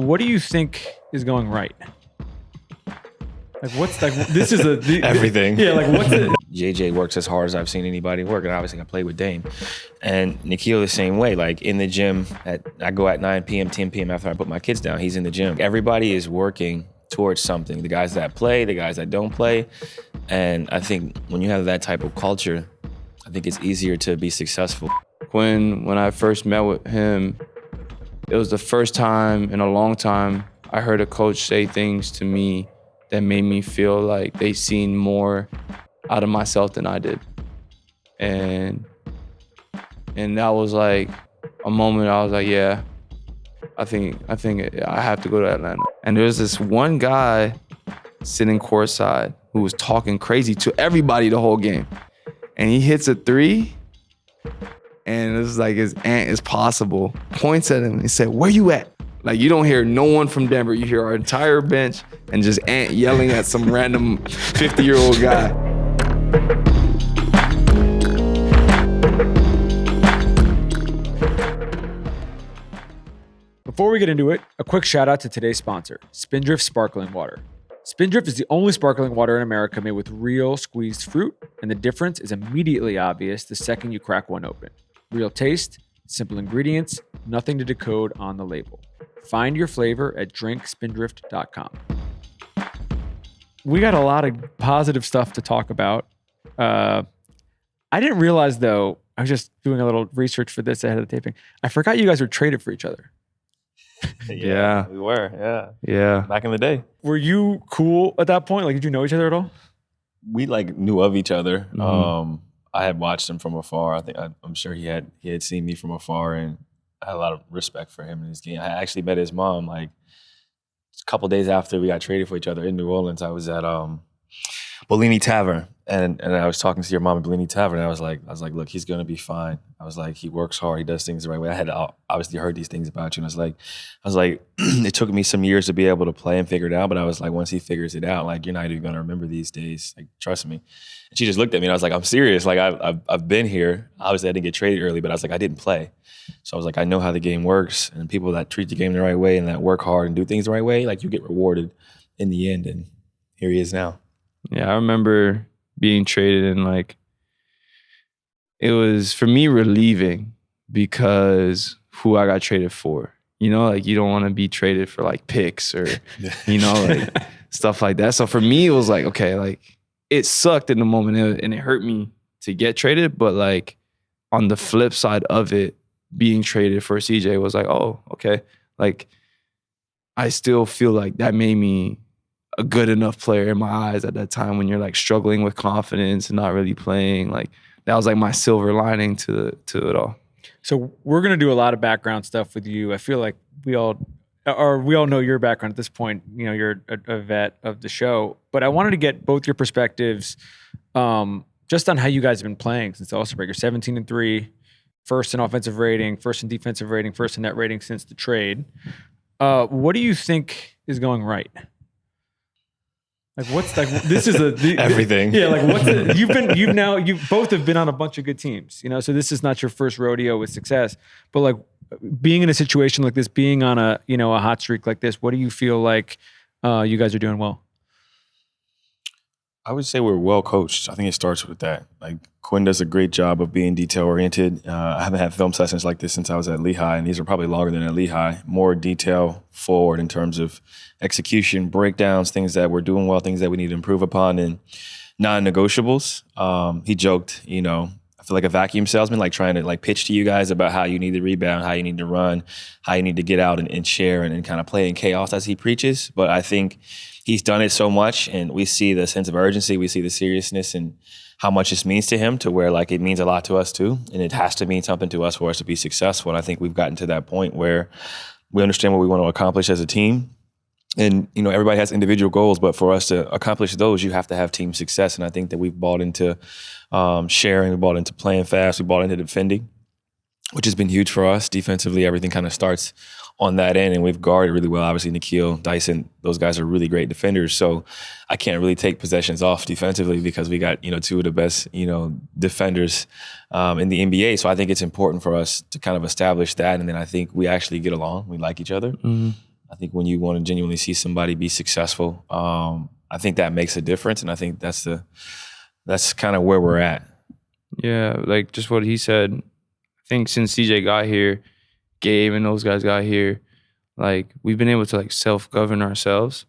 What do you think is going right? Like, what's like? This is everything. Yeah, like what's it? JJ works as hard as I've seen anybody work, and obviously I played with Dame. And Nickeil the same way. Like in the gym, I go at 9 p.m., 10 p.m. after I put my kids down. He's in the gym. Everybody is working towards something. The guys that play, the guys that don't play. And I think when you have that type of culture, I think it's easier to be successful. When I first met with him, it was the first time in a long time I heard a coach say things to me that made me feel like they seen more out of myself than I did. And that was like a moment I was like, yeah, I think I have to go to Atlanta. And there's this one guy sitting courtside who was talking crazy to everybody the whole game. And he hits a three, and it's like his aunt is possible, points at him and said, "Where you at?" Like, you don't hear no one from Denver. You hear our entire bench and just Ant yelling at some random 50-year-old guy. Before we get into it, a quick shout out to today's sponsor, Spindrift Sparkling Water. Spindrift is the only sparkling water in America made with real squeezed fruit, and the difference is immediately obvious the second you crack one open. Real taste, simple ingredients, nothing to decode on the label. Find your flavor at drinkspindrift.com. We got a lot of positive stuff to talk about. I didn't realize, though, I was just doing a little research for this ahead of the taping. I forgot you guys were traded for each other. Yeah. We were, yeah. Yeah. Back in the day. Were you cool at that point? Like, did you know each other at all? We like knew of each other. Mm-hmm. I had watched him from afar. I'm sure he had seen me from afar, and I had a lot of respect for him in his game. I actually met his mom like a couple days after we got traded for each other in New Orleans. I was at Bellini Tavern, and I was talking to your mom at Bellini Tavern, and I was like, look, he's gonna be fine. I was like, he works hard, he does things the right way. I had obviously heard these things about you, and I was like, it took me some years to be able to play and figure it out, but I was like, once he figures it out, like, you're not even gonna remember these days. Like, trust me. And she just looked at me, and I was like, I'm serious. Like, I've been here. Obviously, I didn't get traded early, but I was like, I didn't play. So I was like, I know how the game works, and people that treat the game the right way and that work hard and do things the right way, like, you get rewarded in the end, and here he is now. Yeah, I remember being traded, and like, it was for me relieving because who I got traded for. You know, like, you don't want to be traded for like picks or, you know, like stuff like that. So for me, it was like, okay, like, it sucked in the moment and it hurt me to get traded. But like, on the flip side of it, being traded for CJ was like, oh, okay. Like, I still feel like that made me a good enough player in my eyes at that time when you're like struggling with confidence and not really playing. Like, that was like my silver lining to it all. So we're going to do a lot of background stuff with you. I feel like we all know your background at this point. You know, you're a vet of the show, but I wanted to get both your perspectives just on how you guys have been playing since the All-Star break. You're 17-3, first in offensive rating, first in defensive rating, first in net rating since the trade. What do you think is going right? Like, what's like, this is everything. Yeah. Like, what's it? You both have been on a bunch of good teams, you know, so this is not your first rodeo with success, but like, being in a situation like this, being on a hot streak like this, what do you feel like you guys are doing well? I would say we're well coached. I think it starts with that. Like, Quin does a great job of being detail oriented. I haven't had film sessions like this since I was at Lehigh, and these are probably longer than at Lehigh. More detail forward in terms of execution, breakdowns, things that we're doing well, things that we need to improve upon, and non-negotiables. He joked, I feel like a vacuum salesman, like trying to like pitch to you guys about how you need to rebound, how you need to run, how you need to get out and share and kind of play in chaos as he preaches. But I think he's done it so much, and we see the sense of urgency, we see the seriousness and how much this means to him, to where like it means a lot to us too. And it has to mean something to us for us to be successful. And I think we've gotten to that point where we understand what we want to accomplish as a team. And, everybody has individual goals, but for us to accomplish those, you have to have team success. And I think that we've bought into sharing, we bought into playing fast, we bought into defending, which has been huge for us. Defensively, everything kind of starts on that end, and we've guarded really well. Obviously, Nickeil, Dyson, those guys are really great defenders. So I can't really take possessions off defensively because we got, two of the best, defenders in the NBA. So I think it's important for us to kind of establish that. And then I think we actually get along. We like each other. Mm-hmm. I think when you want to genuinely see somebody be successful, I think that makes a difference, and I think that's kind of where we're at. Yeah, like just what he said. I think since CJ got here, Gabe and those guys got here, like we've been able to like self-govern ourselves,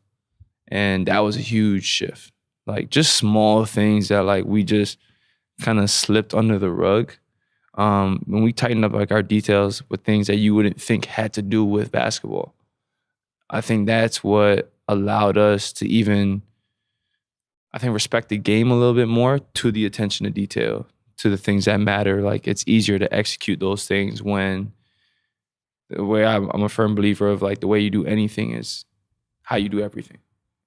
and that was a huge shift. Like just small things that like we just kind of slipped under the rug. When we tightened up like our details with things that you wouldn't think had to do with basketball, I think that's what allowed us to even, I think, respect the game a little bit more, to the attention to detail, to the things that matter. Like it's easier to execute those things when the way I'm a firm believer of like the way you do anything is how you do everything.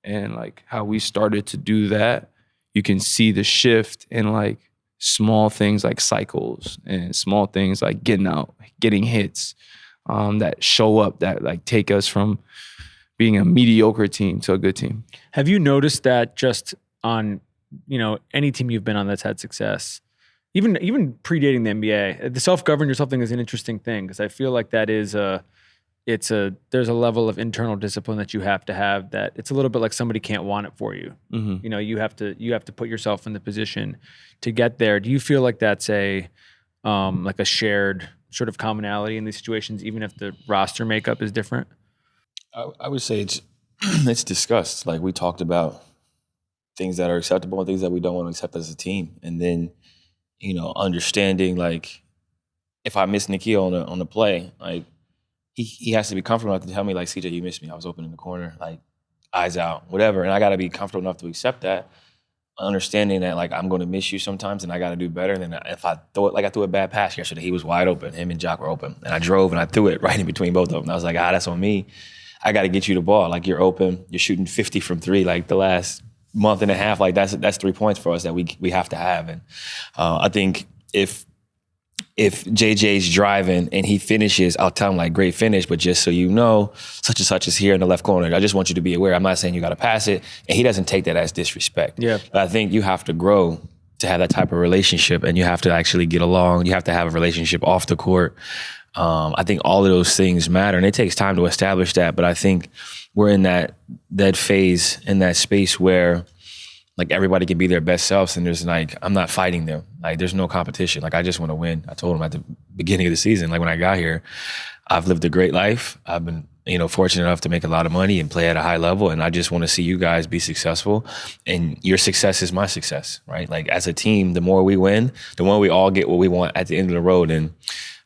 And like how we started to do that, you can see the shift in like small things like cycles and small things like getting out, getting hits that show up, that like take us from being a mediocre team to a good team. Have you noticed that just on, any team you've been on that's had success, even predating the NBA, the self-govern yourself thing is an interesting thing, because I feel like that is there's a level of internal discipline that you have to have, that it's a little bit like somebody can't want it for you. Mm-hmm. You have to put yourself in the position to get there. Do you feel like that's like a shared sort of commonality in these situations, even if the roster makeup is different? I would say it's discussed. Like we talked about things that are acceptable and things that we don't want to accept as a team, and then understanding like if I miss Nickeil on the play, like he has to be comfortable enough to tell me like, CJ, you missed me. I was open in the corner, like eyes out, whatever, and I got to be comfortable enough to accept that, understanding that like I'm going to miss you sometimes, and I got to do better. And then if I threw a bad pass yesterday, he was wide open, him and Jock were open, and I drove and I threw it right in between both of them. And I was like, that's on me. I got to get you the ball. Like you're open, you're shooting 50 from three. Like the last month and a half, like that's 3 points for us that we have to have. And I think if JJ's driving and he finishes, I'll tell him like, great finish, but just so you know, such and such is here in the left corner. I just want you to be aware. I'm not saying you got to pass it. And he doesn't take that as disrespect. Yeah. But I think you have to grow to have that type of relationship, and you have to actually get along. You have to have a relationship off the court. I think all of those things matter, and it takes time to establish that. But I think we're in that phase, in that space where like everybody can be their best selves, and there's like, I'm not fighting them. Like there's no competition. Like I just want to win. I told them at the beginning of the season, like when I got here, I've lived a great life. I've been, fortunate enough to make a lot of money and play at a high level. And I just want to see you guys be successful. And your success is my success, right? Like as a team, the more we win, the more we all get what we want at the end of the road. And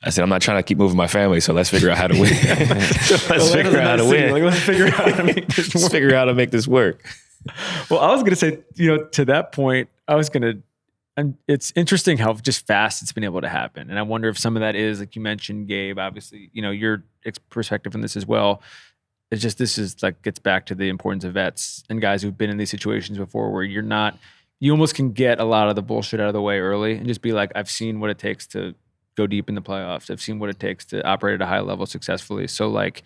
I said, I'm not trying to keep moving my family, so let's figure out how to win. Let's figure out how to win. Like, let's figure out how to make this work. Let's figure out how to make this work. Well, I was going to say, to that point, it's interesting how just fast it's been able to happen. And I wonder if some of that is, like you mentioned, Gabe, obviously, your perspective on this as well. It's just, this is like, gets back to the importance of vets and guys who've been in these situations before, where you almost can get a lot of the bullshit out of the way early and just be like, I've seen what it takes to go deep in the playoffs. I've seen what it takes to operate at a high level successfully. So like,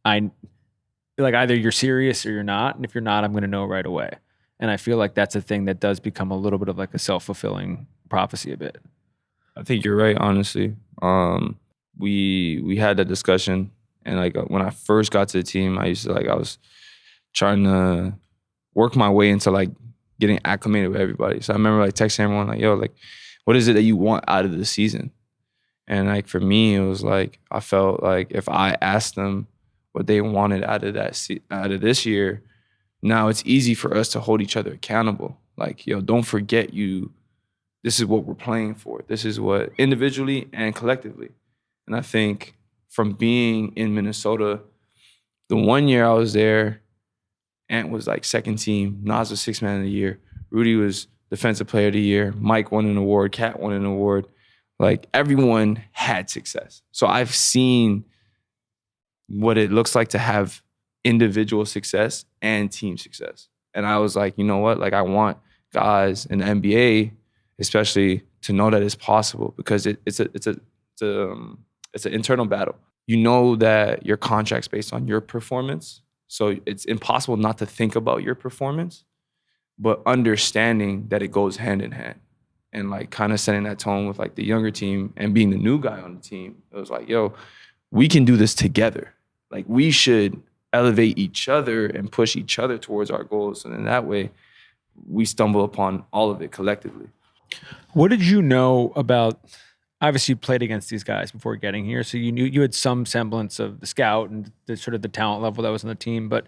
either you're serious or you're not. And if you're not, I'm going to know right away. And I feel like that's a thing that does become a little bit of like a self-fulfilling prophecy a bit. I think you're right, honestly. We had that discussion, and like when I first got to the team, I was trying to work my way into like getting acclimated with everybody. So I remember like texting everyone like, yo, like, what is it that you want out of the season? And like for me, it was like, I felt like if I asked them what they wanted out of this year, now it's easy for us to hold each other accountable. Like, yo, don't forget this is what we're playing for. This is what, individually and collectively. And I think from being in Minnesota, the 1 year I was there, Ant was like second team, Nas was sixth man of the year, Rudy was defensive player of the year, Mike won an award, Cat won an award. Like everyone had success. So I've seen what it looks like to have individual success and team success. And I was like, you know what? Like I want guys in the NBA, especially, to know that it's possible, because it's an internal battle. You know that your contract's based on your performance. So it's impossible not to think about your performance, but understanding that it goes hand in hand. And like kind of setting that tone with like the younger team and being the new guy on the team. It was like, yo, we can do this together. Like we should elevate each other and push each other towards our goals. And in that way, we stumble upon all of it collectively. What did you know about, obviously you played against these guys before getting here, so you had some semblance of the scout and the sort of the talent level that was on the team, but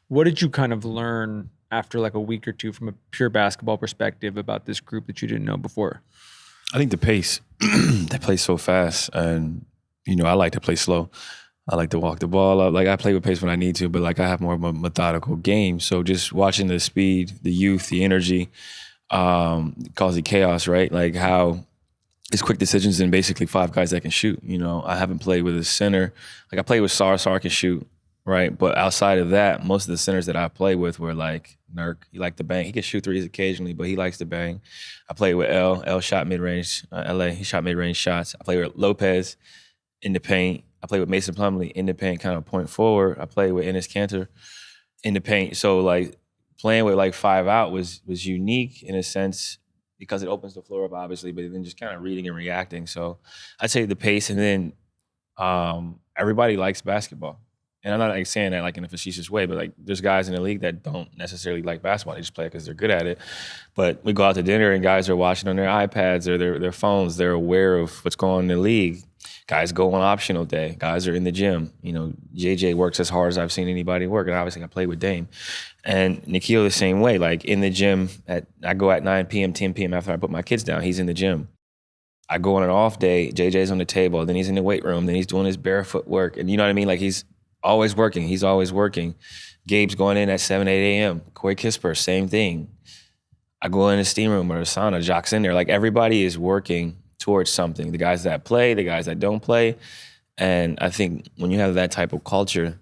what did you kind of learn after like a week or two from a pure basketball perspective about this group that you didn't know before? I think the pace. They play so fast, and I like to play slow. I like to walk the ball up. Like I play with pace when I need to, but like I have more of a methodical game. So just watching the speed, the youth, the energy, causes chaos, right? Like how it's quick decisions and basically 5 guys that can shoot. I haven't played with a center. Like I played with Sar can shoot, right? But outside of that, most of the centers that I play with were like Nurk. He liked to bang. He can shoot threes occasionally, but he likes to bang. I played with L. L shot mid-range. LA, he shot mid-range shots. I played with Lopez in the paint. I played with Mason Plumlee in the paint, kind of point forward. I played with Enes Kanter in the paint. So like playing with like 5 out was unique in a sense because it opens the floor up, obviously, but then just kind of reading and reacting. So I'd say the pace, and then everybody likes basketball. And I'm not like saying that like in a facetious way, but like there's guys in the league that don't necessarily like basketball. They just play because they're good at it. But we go out to dinner and guys are watching on their iPads or their phones. They're aware of what's going on in the league. Guys go on optional day. Guys are in the gym. JJ works as hard as I've seen anybody work. And obviously I play with Dame. And Nickeil the same way. Like in the gym, I go at 9 p.m., 10 p.m. after I put my kids down. He's in the gym. I go on an off day. JJ's on the table. Then he's in the weight room. Then he's doing his barefoot work. And you know what I mean? Like he's always working. He's always working. Gabe's going in at 7, 8 a.m. Corey Kispert, same thing. I go in the steam room or the sauna. Jock's in there. Like everybody is working towards something. The guys that play, the guys that don't play. And I think when you have that type of culture,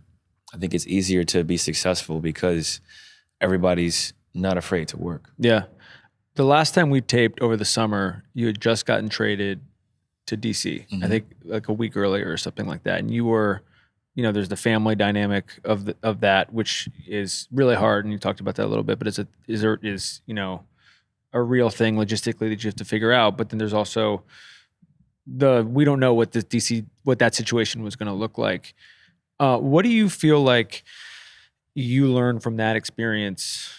I think it's easier to be successful because everybody's not afraid to work. Yeah. The last time we taped over the summer, you had just gotten traded to DC. I think like a week earlier or something like that. And you were, there's the family dynamic of that, which is really hard. And you talked about that a little bit, but is a real thing logistically that you have to figure out. But then there's also we don't know what that situation was going to look like. What do you feel like you learned from that experience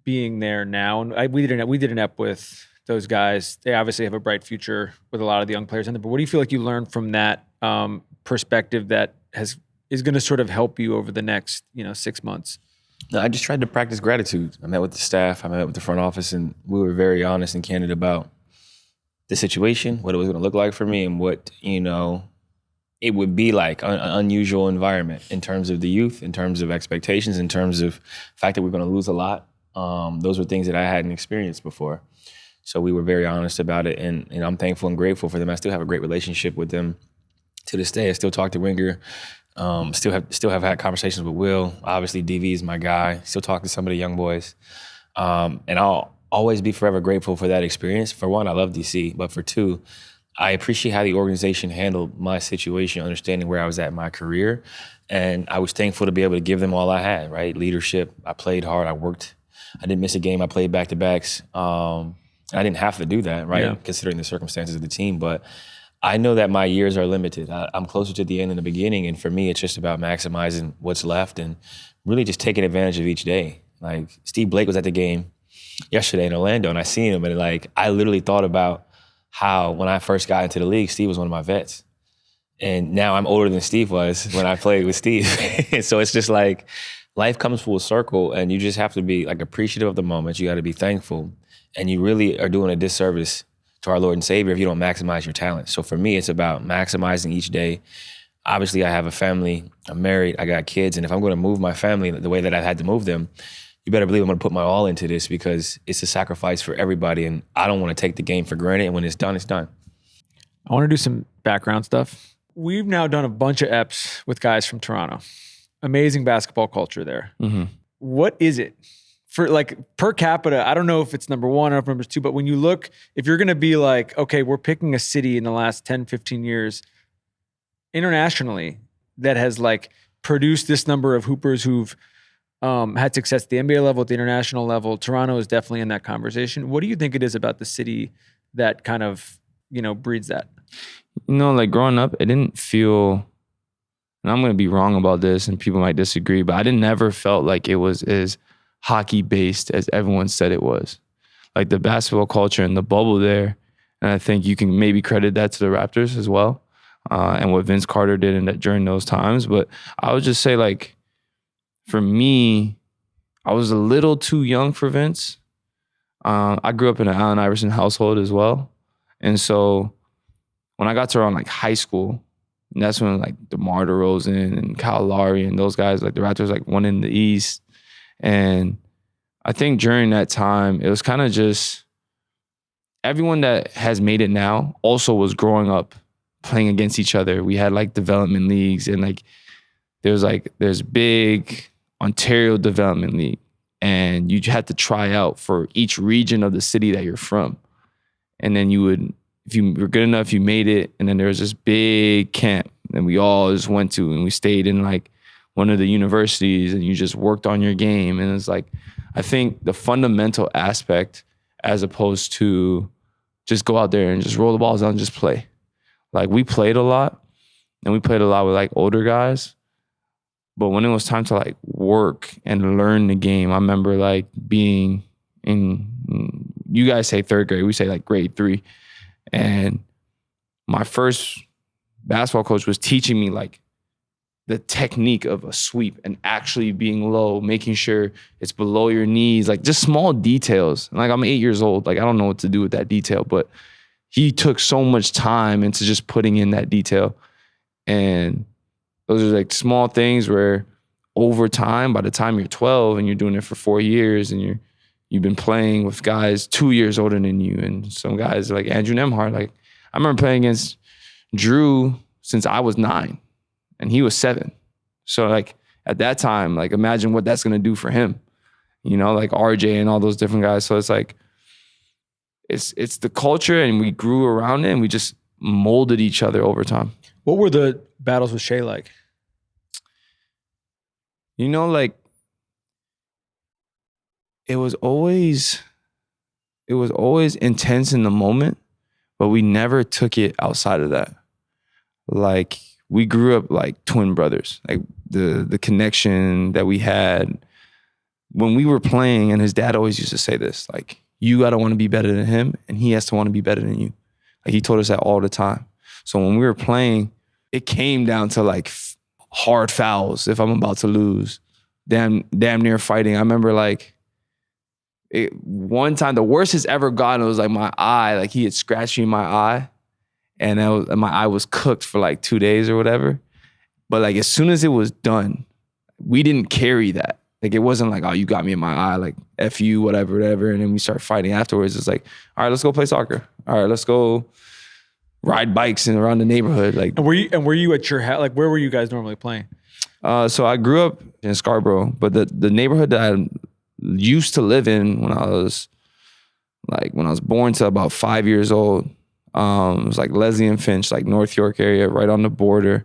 being there now? And we did an ep with those guys. They obviously have a bright future with a lot of the young players in there. But what do you feel like you learned from that perspective that is going to sort of help you over the next 6 months? No, I just tried to practice gratitude. I met with the staff, I met with the front office, and we were very honest and candid about the situation, what it was going to look like for me, and what, it would be like an unusual environment in terms of the youth, in terms of expectations, in terms of the fact that we're going to lose a lot. Those were things that I hadn't experienced before. So we were very honest about it, and I'm thankful and grateful for them. I still have a great relationship with them to this day. I still talk to Winger. Still have had conversations with Will. Obviously, DV is my guy. Still talk to some of the young boys. And I'll always be forever grateful for that experience. For one, I love DC. But for two, I appreciate how the organization handled my situation, understanding where I was at in my career. And I was thankful to be able to give them all I had, right? Leadership. I played hard. I worked. I didn't miss a game. I played back-to-backs. I didn't have to do that, right? Yeah. Considering the circumstances of the team. But I know that my years are limited. I'm closer to the end than the beginning, and for me, it's just about maximizing what's left and really just taking advantage of each day. Like Steve Blake was at the game yesterday in Orlando, and I seen him, and like I literally thought about how when I first got into the league, Steve was one of my vets, and now I'm older than Steve was when I played with Steve. So it's just like life comes full circle, and you just have to be like appreciative of the moment. You got to be thankful, and you really are doing a disservice to our Lord and Savior if you don't maximize your talent. So for me, it's about maximizing each day. Obviously, I have a family. I'm married. I got kids. And if I'm going to move my family the way that I've had to move them, you better believe I'm going to put my all into this because it's a sacrifice for everybody. And I don't want to take the game for granted. And when it's done, it's done. I want to do some background stuff. We've now done a bunch of eps with guys from Toronto. Amazing basketball culture there. Mm-hmm. What is it? For like per capita, I don't know if it's number one or number two, but when you look, if you're going to be like, okay, we're picking a city in the last 10, 15 years internationally that has like produced this number of hoopers who've had success at the NBA level, at the international level, Toronto is definitely in that conversation. What do you think it is about the city that kind of, breeds that? Like growing up, it didn't feel, and I'm going to be wrong about this and people might disagree, but I didn't never felt like it was as hockey based as everyone said it was. Like the basketball culture and the bubble there, and I think you can maybe credit that to the Raptors as well, and what Vince Carter did during those times. But I would just say, like, for me, I was a little too young for Vince. I grew up in an Allen Iverson household as well. And so when I got to around like high school, and that's when like DeMar DeRozan and Kyle Lowry and those guys, like the Raptors like won in the East. And I think during that time, it was kind of just everyone that has made it now also was growing up playing against each other. We had like development leagues, and like there's big Ontario Development League, and you had to try out for each region of the city that you're from. And then you would, if you were good enough, you made it. And then there was this big camp that we all just went to, and we stayed in like one of the universities, and you just worked on your game. And it's like, I think the fundamental aspect, as opposed to just go out there and just roll the balls out and just play. Like we played a lot, and we played a lot with like older guys. But when it was time to like work and learn the game, I remember like being in, you guys say third grade, we say like grade 3. And my first basketball coach was teaching me like the technique of a sweep and actually being low, making sure it's below your knees, like just small details. And like I'm 8 years old, like I don't know what to do with that detail, but he took so much time into just putting in that detail. And those are like small things where over time, by the time you're 12 and you're doing it for 4 years, and you've been playing with guys 2 years older than you, and some guys like Andrew Nemhart. Like I remember playing against Drew since I was 9 and he was 7. So like at that time, like imagine what that's gonna do for him, you know, like RJ and all those different guys. So it's like, it's the culture, and we grew around it, and we just molded each other over time. What were the battles with Shai like? You know, like it was always intense in the moment, but we never took it outside of that. Like we grew up like twin brothers. Like the connection that we had when we were playing, and his dad always used to say this, like, you gotta want to be better than him, and he has to want to be better than you. Like he told us that all the time. So when we were playing, it came down to like hard fouls if I'm about to lose. Damn near fighting. I remember like one time, the worst it's ever gotten, it was like my eye, like he had scratched me in my eye, and my eye was cooked for like 2 days or whatever. But like as soon as it was done, we didn't carry that. Like it wasn't like, oh, you got me in my eye, like F you, whatever. And then we start fighting afterwards. It's like, all right, let's go play soccer. All right, let's go ride bikes and around the neighborhood. Like, and were you at your house? Like, where were you guys normally playing? So I grew up in Scarborough, but the neighborhood that I used to live in when I was born to about 5 years old, it was like Leslie and Finch, like North York area, right on the border.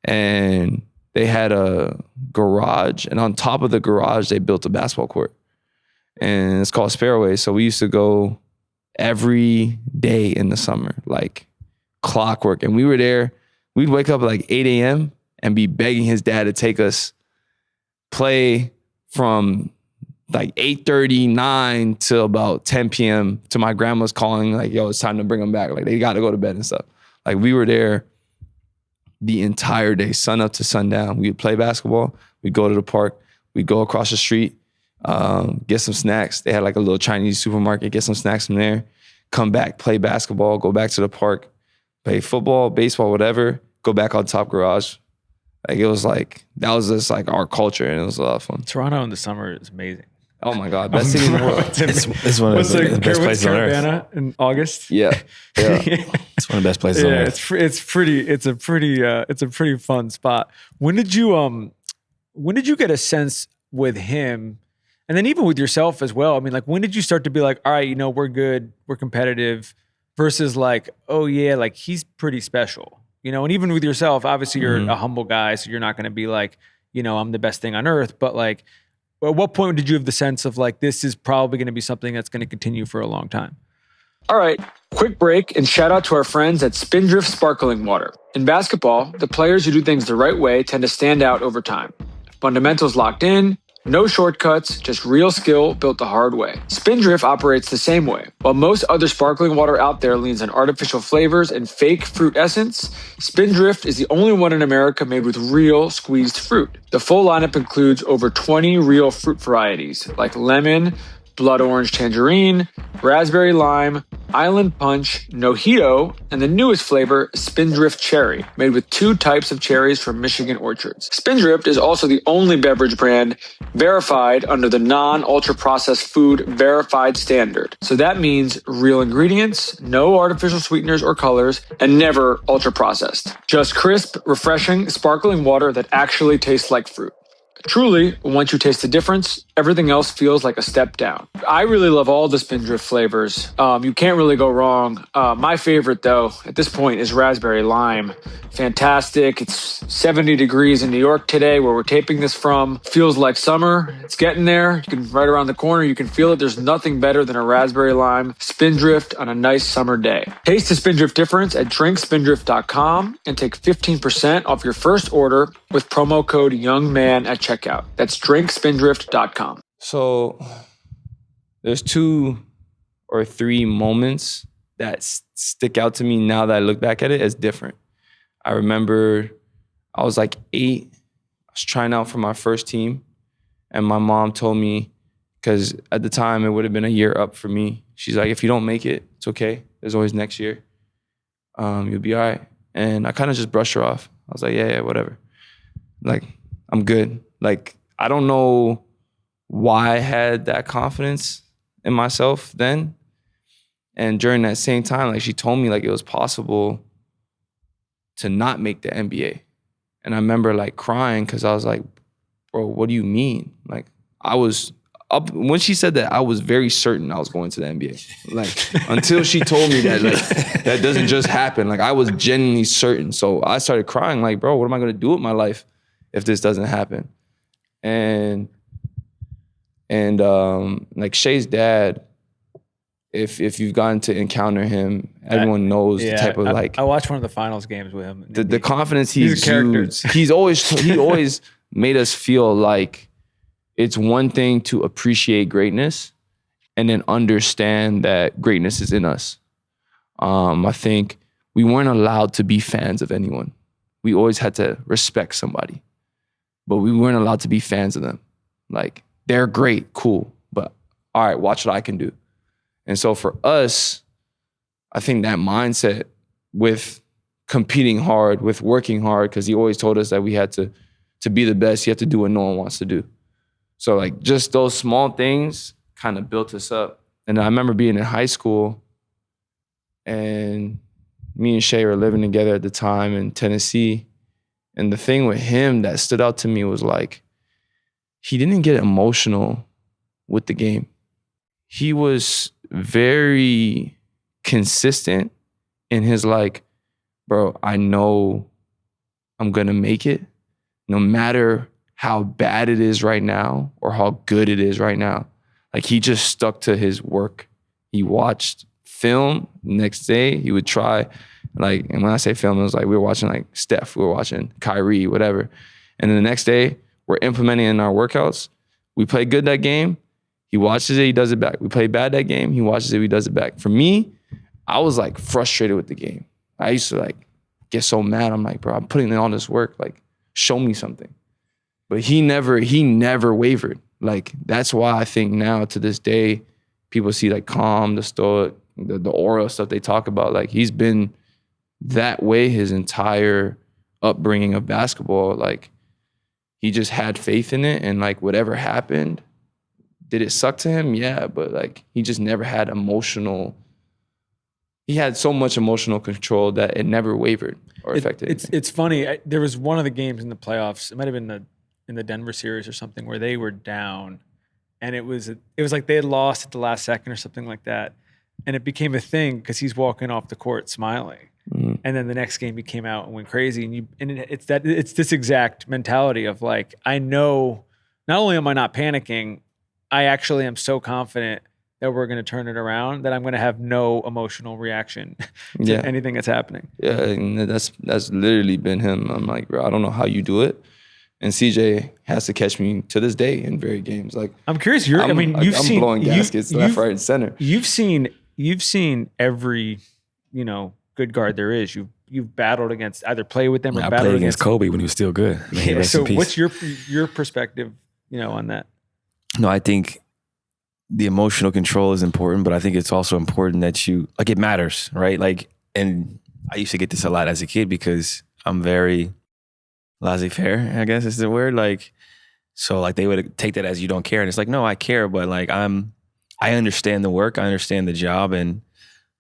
And they had a garage, and on top of the garage, they built a basketball court. And it's called Sparrowway. So we used to go every day in the summer, like clockwork. And we were there, we'd wake up at like 8 a.m. and be begging his dad to take us play from like 8:39 till about 10 p.m. to my grandma's calling, like, yo, it's time to bring them back. Like, they got to go to bed and stuff. Like, we were there the entire day, sun up to sundown. We would play basketball. We'd go to the park. We'd go across the street, get some snacks. They had like a little Chinese supermarket, get some snacks from there, come back, play basketball, go back to the park, play football, baseball, whatever, go back on top garage. Like, it was like, that was just like our culture, and it was a lot of fun. Toronto in the summer is amazing. Oh my God, best city in the world. It's one of the best places on earth. In August. Yeah. It's one of the best places on earth. It's a pretty fun spot. When did you get a sense with him, and then even with yourself as well? I mean, like, when did you start to be like, all right, you know, we're good, we're competitive, versus like, oh yeah, like he's pretty special, you know? And even with yourself, obviously you're a humble guy, so you're not going to be like, you know, I'm the best thing on earth, but like, at what point did you have the sense of like, this is probably going to be something that's going to continue for a long time? All right, quick break and shout out to our friends at Spindrift Sparkling Water. In basketball, the players who do things the right way tend to stand out over time. Fundamentals locked in, no shortcuts, just real skill built the hard way. Spindrift operates the same way. While most other sparkling water out there leans on artificial flavors and fake fruit essence, Spindrift is the only one in America made with real squeezed fruit. The full lineup includes over 20 real fruit varieties like lemon, blood orange tangerine, raspberry lime, island punch, mojito, and the newest flavor, Spindrift cherry, made with 2 types of cherries from Michigan orchards. Spindrift is also the only beverage brand verified under the non-ultra-processed food verified standard. So that means real ingredients, no artificial sweeteners or colors, and never ultra-processed. Just crisp, refreshing, sparkling water that actually tastes like fruit. Truly, once you taste the difference, everything else feels like a step down. I really love all the Spindrift flavors. You can't really go wrong. My favorite, though, at this point is raspberry lime. Fantastic. It's 70 degrees in New York today, where we're taping this from. Feels like summer. It's getting there. You can right around the corner. You can feel it. There's nothing better than a raspberry lime Spindrift on a nice summer day. Taste the Spindrift difference at drinkspindrift.com and take 15% off your first order with promo code YoungMan at checkout. That's drinkspindrift.com. So there's 2 or 3 moments that stick out to me now that I look back at it as different. I remember I was like 8. I was trying out for my first team. And my mom told me, because at the time it would have been a year up for me. She's like, if you don't make it, it's okay. There's always next year. You'll be all right. And I kind of just brushed her off. I was like, yeah, whatever. Like, I'm good. Like, I don't know why I had that confidence in myself then. And during that same time, like, she told me like it was possible to not make the NBA. And I remember like crying because I was like, bro, what do you mean? Like, I was up when she said that, I was very certain I was going to the NBA. Like, until she told me that, like, that doesn't just happen. Like, I was genuinely certain. So I started crying like, bro, what am I going to do with my life if this doesn't happen? And like Shai's dad, if you've gotten to encounter him, everyone knows the type of like. I watched one of the finals games with him. The confidence he exudes. He always made us feel like it's one thing to appreciate greatness and then understand that greatness is in us. I think we weren't allowed to be fans of anyone. We always had to respect somebody, but we weren't allowed to be fans of them. Like, they're great, cool, but all right, watch what I can do. And so for us, I think that mindset with competing hard, with working hard, because he always told us that we had to be the best, you have to do what no one wants to do. So like just those small things kind of built us up. And I remember being in high school and me and Shai were living together at the time in Tennessee. And the thing with him that stood out to me was like, he didn't get emotional with the game. He was very consistent in his like, bro, I know I'm gonna make it no matter how bad it is right now or how good it is right now. Like, he just stuck to his work. He watched film. Next day, he would try. Like, and when I say film, it was like we were watching like Steph, we were watching Kyrie, whatever. And then the next day, we're implementing in our workouts. We play good that game. He watches it, he does it back. We play bad that game, he watches it, he does it back. For me, I was like frustrated with the game. I used to like get so mad. I'm like, bro, I'm putting in all this work. Like, show me something. But he never wavered. Like, that's why I think now to this day, people see like calm, the stoic, the aura stuff they talk about. Like, he's been that way his entire upbringing of basketball. Like, he just had faith in it, and like whatever happened, did it suck to him? Yeah, but like he just never had he had so much emotional control that it never wavered or affected anything. It's funny. There was one of the games in the playoffs, it might have been in the Denver series or something, where they were down and it was like they had lost at the last second or something like that. And it became a thing because he's walking off the court smiling. Mm-hmm. And then the next game he came out and went crazy. And it's this exact mentality of like, I know not only am I not panicking, I actually am so confident that we're going to turn it around, that I'm going to have no emotional reaction to Yeah. anything that's happening. Yeah, and that's literally been him. I'm like, bro, I don't know how you do it. And CJ has to catch me to this day in varied games. Like, I'm curious. I'm blowing gaskets left, right, and center. You've seen every, good guard there is. You've battled against, either play with them or I battled played against Kobe when he was still good. Yeah, so what's your perspective, on that? No, I think the emotional control is important, but I think it's also important that it matters, right? Like, and I used to get this a lot as a kid because I'm very laissez-faire, I guess is the word. Like, so like they would take that as you don't care. And it's like, no, I care, but like I understand the work, I understand the job, and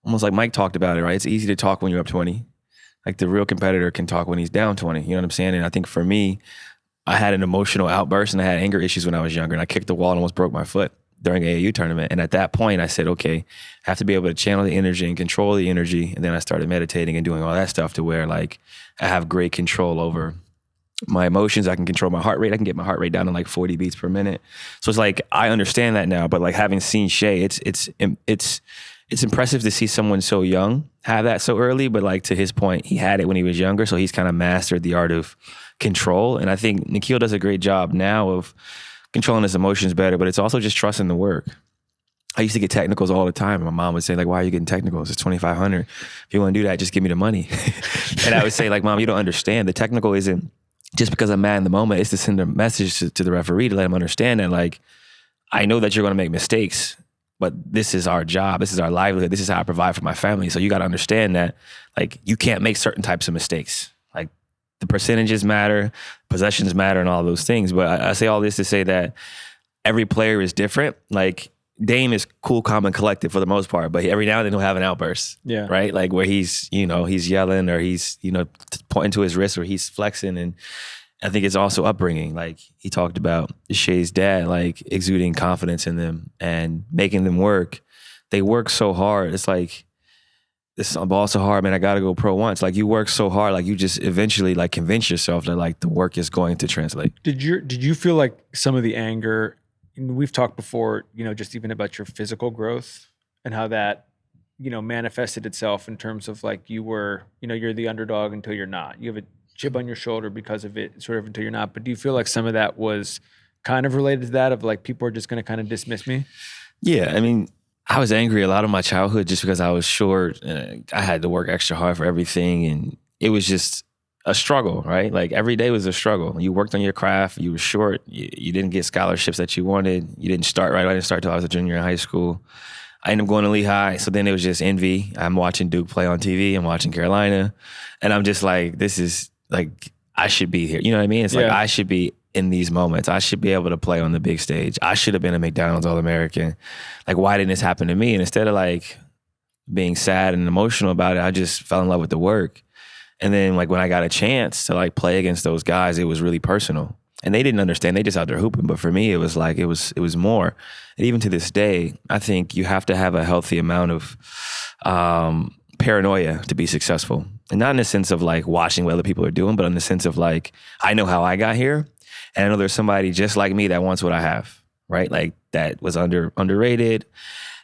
almost like Mike talked about it, right? It's easy to talk when you're up 20. Like the real competitor can talk when he's down 20. You know what I'm saying? And I think for me, I had an emotional outburst and I had anger issues when I was younger, and I kicked the wall and almost broke my foot during AAU tournament. And at that point I said, okay, I have to be able to channel the energy and control the energy. And then I started meditating and doing all that stuff to where like I have great control over my emotions. I can control my heart rate. I can get my heart rate down to like 40 beats per minute. So it's like, I understand that now, but like having seen Shai, it's impressive to see someone so young have that so early, but like to his point, he had it when he was younger. So he's kind of mastered the art of control. And I think Nickeil does a great job now of controlling his emotions better, but it's also just trusting the work. I used to get technicals all the time. And my mom would say like, why are you getting technicals? It's $2,500. If you want to do that, just give me the money. And I would say like, Mom, you don't understand. The technical isn't just because I'm mad in the moment. It's to send a message to the referee to let him understand that like, I know that you're going to make mistakes, but this is our job. This is our livelihood. This is how I provide for my family. So you got to understand that like you can't make certain types of mistakes. Like the percentages matter, possessions matter, and all those things. But I say all this to say that every player is different. Like Dame is cool, calm, and collected for the most part, but every now and then he'll have an outburst. Yeah. Right? Like where he's yelling or he's, pointing to his wrist or he's flexing. And I think it's also upbringing. Like he talked about Shai's dad, like exuding confidence in them and making them work. They work so hard. It's like, this ball so hard, man, I got to go pro once. Like you work so hard, like you just eventually like convince yourself that like the work is going to translate. Did you feel like some of the anger, and we've talked before, just even about your physical growth and how that, manifested itself in terms of like you were, you're the underdog until you're not. You have a chip on your shoulder because of it, sort of until you're not. But do you feel like some of that was kind of related to that, of like people are just going to kind of dismiss me? Yeah, I mean, I was angry a lot of my childhood just because I was short. I had to work extra hard for everything, and it was just a struggle, right? Like every day was a struggle. You worked on your craft. You were short. You didn't get scholarships that you wanted. You didn't start right. I didn't start till I was a junior in high school. I ended up going to Lehigh. So then it was just envy. I'm watching Duke play on TV. I'm watching Carolina, and I'm just like, this is like, I should be here. You know what I mean? It's like, I should be in these moments. I should be able to play on the big stage. I should have been a McDonald's All-American. Like, why didn't this happen to me? And instead of like being sad and emotional about it, I just fell in love with the work. And then like when I got a chance to like play against those guys, it was really personal. And they didn't understand. They just out there hooping. But for me, it was like, it was more. And even to this day, I think you have to have a healthy amount of paranoia to be successful. And not in the sense of like watching what other people are doing, but in the sense of like, I know how I got here. And I know there's somebody just like me that wants what I have, right? Like that was underrated,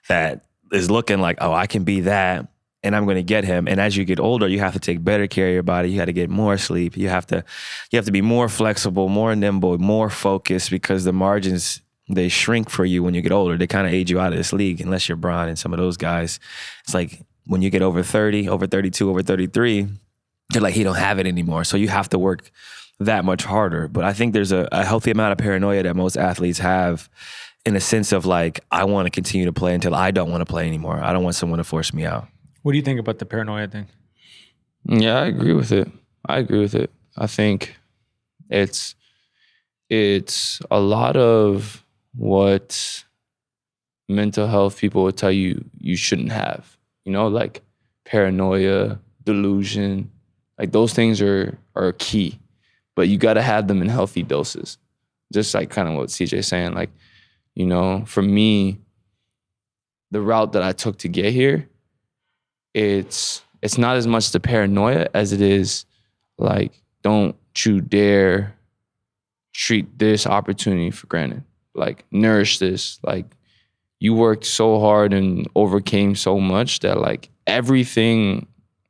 that is looking like, oh, I can be that, and I'm going to get him. And as you get older, you have to take better care of your body. You got to get more sleep. You have to be more flexible, more nimble, more focused, because the margins, they shrink for you when you get older. They kind of age you out of this league, unless you're Bron and some of those guys. It's like when you get over 30, over 32, over 33, they're like, he don't have it anymore. So you have to work that much harder. But I think there's a healthy amount of paranoia that most athletes have, in a sense of like, I want to continue to play until I don't want to play anymore. I don't want someone to force me out. What do you think about the paranoia thing? Yeah, I agree with it. I think it's a lot of what mental health people would tell you shouldn't have. Like paranoia, delusion, like those things are key, but you got to have them in healthy doses. Just like kind of what CJ's saying, like, for me, the route that I took to get here, it's not as much the paranoia as it is like, don't you dare treat this opportunity for granted. Like, nourish this. Like, you worked so hard and overcame so much that like everything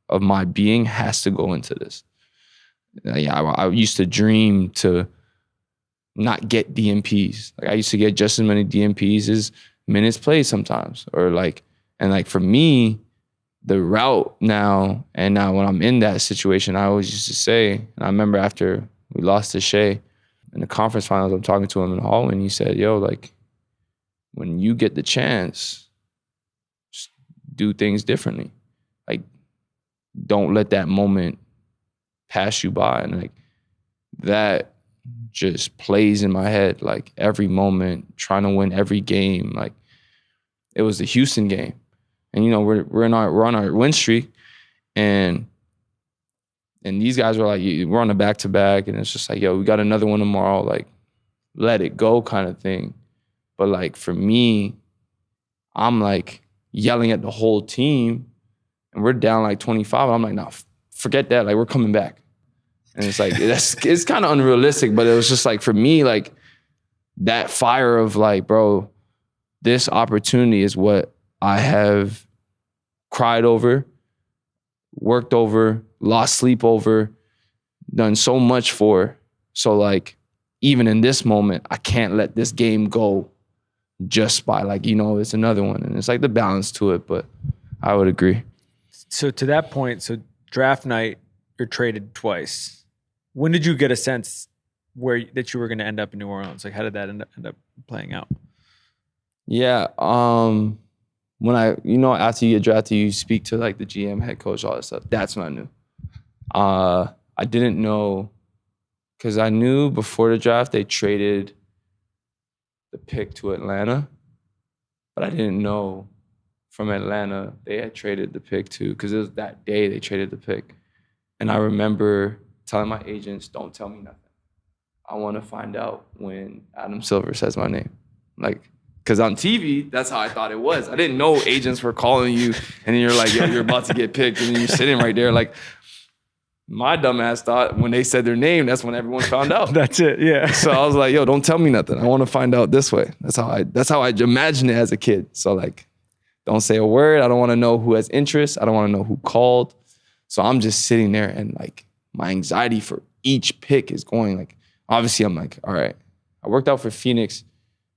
of my being has to go into this. I used to dream to not get DNPs. Like I used to get just as many DNPs as minutes played sometimes, or like, and like for me, the route now, and now when I'm in that situation, I always used to say, and I remember after we lost to Shai in the conference finals, I'm talking to him in the hallway, and he said, yo, like, when you get the chance, just do things differently. Like, don't let that moment pass you by. And like, that just plays in my head, like every moment, trying to win every game. Like, it was the Houston game. And you know, we're on our win streak, and these guys were like, we're on a back-to-back, and it's just like, yo, we got another one tomorrow, like, let it go kind of thing. But like for me, I'm like yelling at the whole team, and we're down like 25. I'm like, no, forget that. Like, we're coming back. And it's like, it's kind of unrealistic, but it was just like, for me, like that fire of like, bro, this opportunity is what I have cried over, worked over, lost sleep over, done so much for. So like, even in this moment, I can't let this game go just by like, you know, it's another one. And it's like the balance to it, but I would agree. So to that point, so draft night, you're traded twice. When did you get a sense that you were going to end up in New Orleans? Like, how did that end up playing out? Yeah. When after you get drafted, you speak to like the GM, head coach, all that stuff. That's when I knew. I didn't know, because I knew before the draft they traded the pick to Atlanta, but I didn't know from Atlanta they had traded the pick to, because it was that day they traded the pick. And I remember telling my agents, don't tell me nothing. I want to find out when Adam Silver says my name. Like, because on TV, that's how I thought it was. I didn't know agents were calling you and you're like, yo, you're about to get picked, and then you're sitting right there. Like, my dumb ass thought when they said their name, that's when everyone found out. That's it, yeah. So I was like, yo, don't tell me nothing. I want to find out this way. That's how I imagined it as a kid. So like, don't say a word. I don't want to know who has interest. I don't want to know who called. So I'm just sitting there, and like my anxiety for each pick is going like, obviously I'm like, all right, I worked out for Phoenix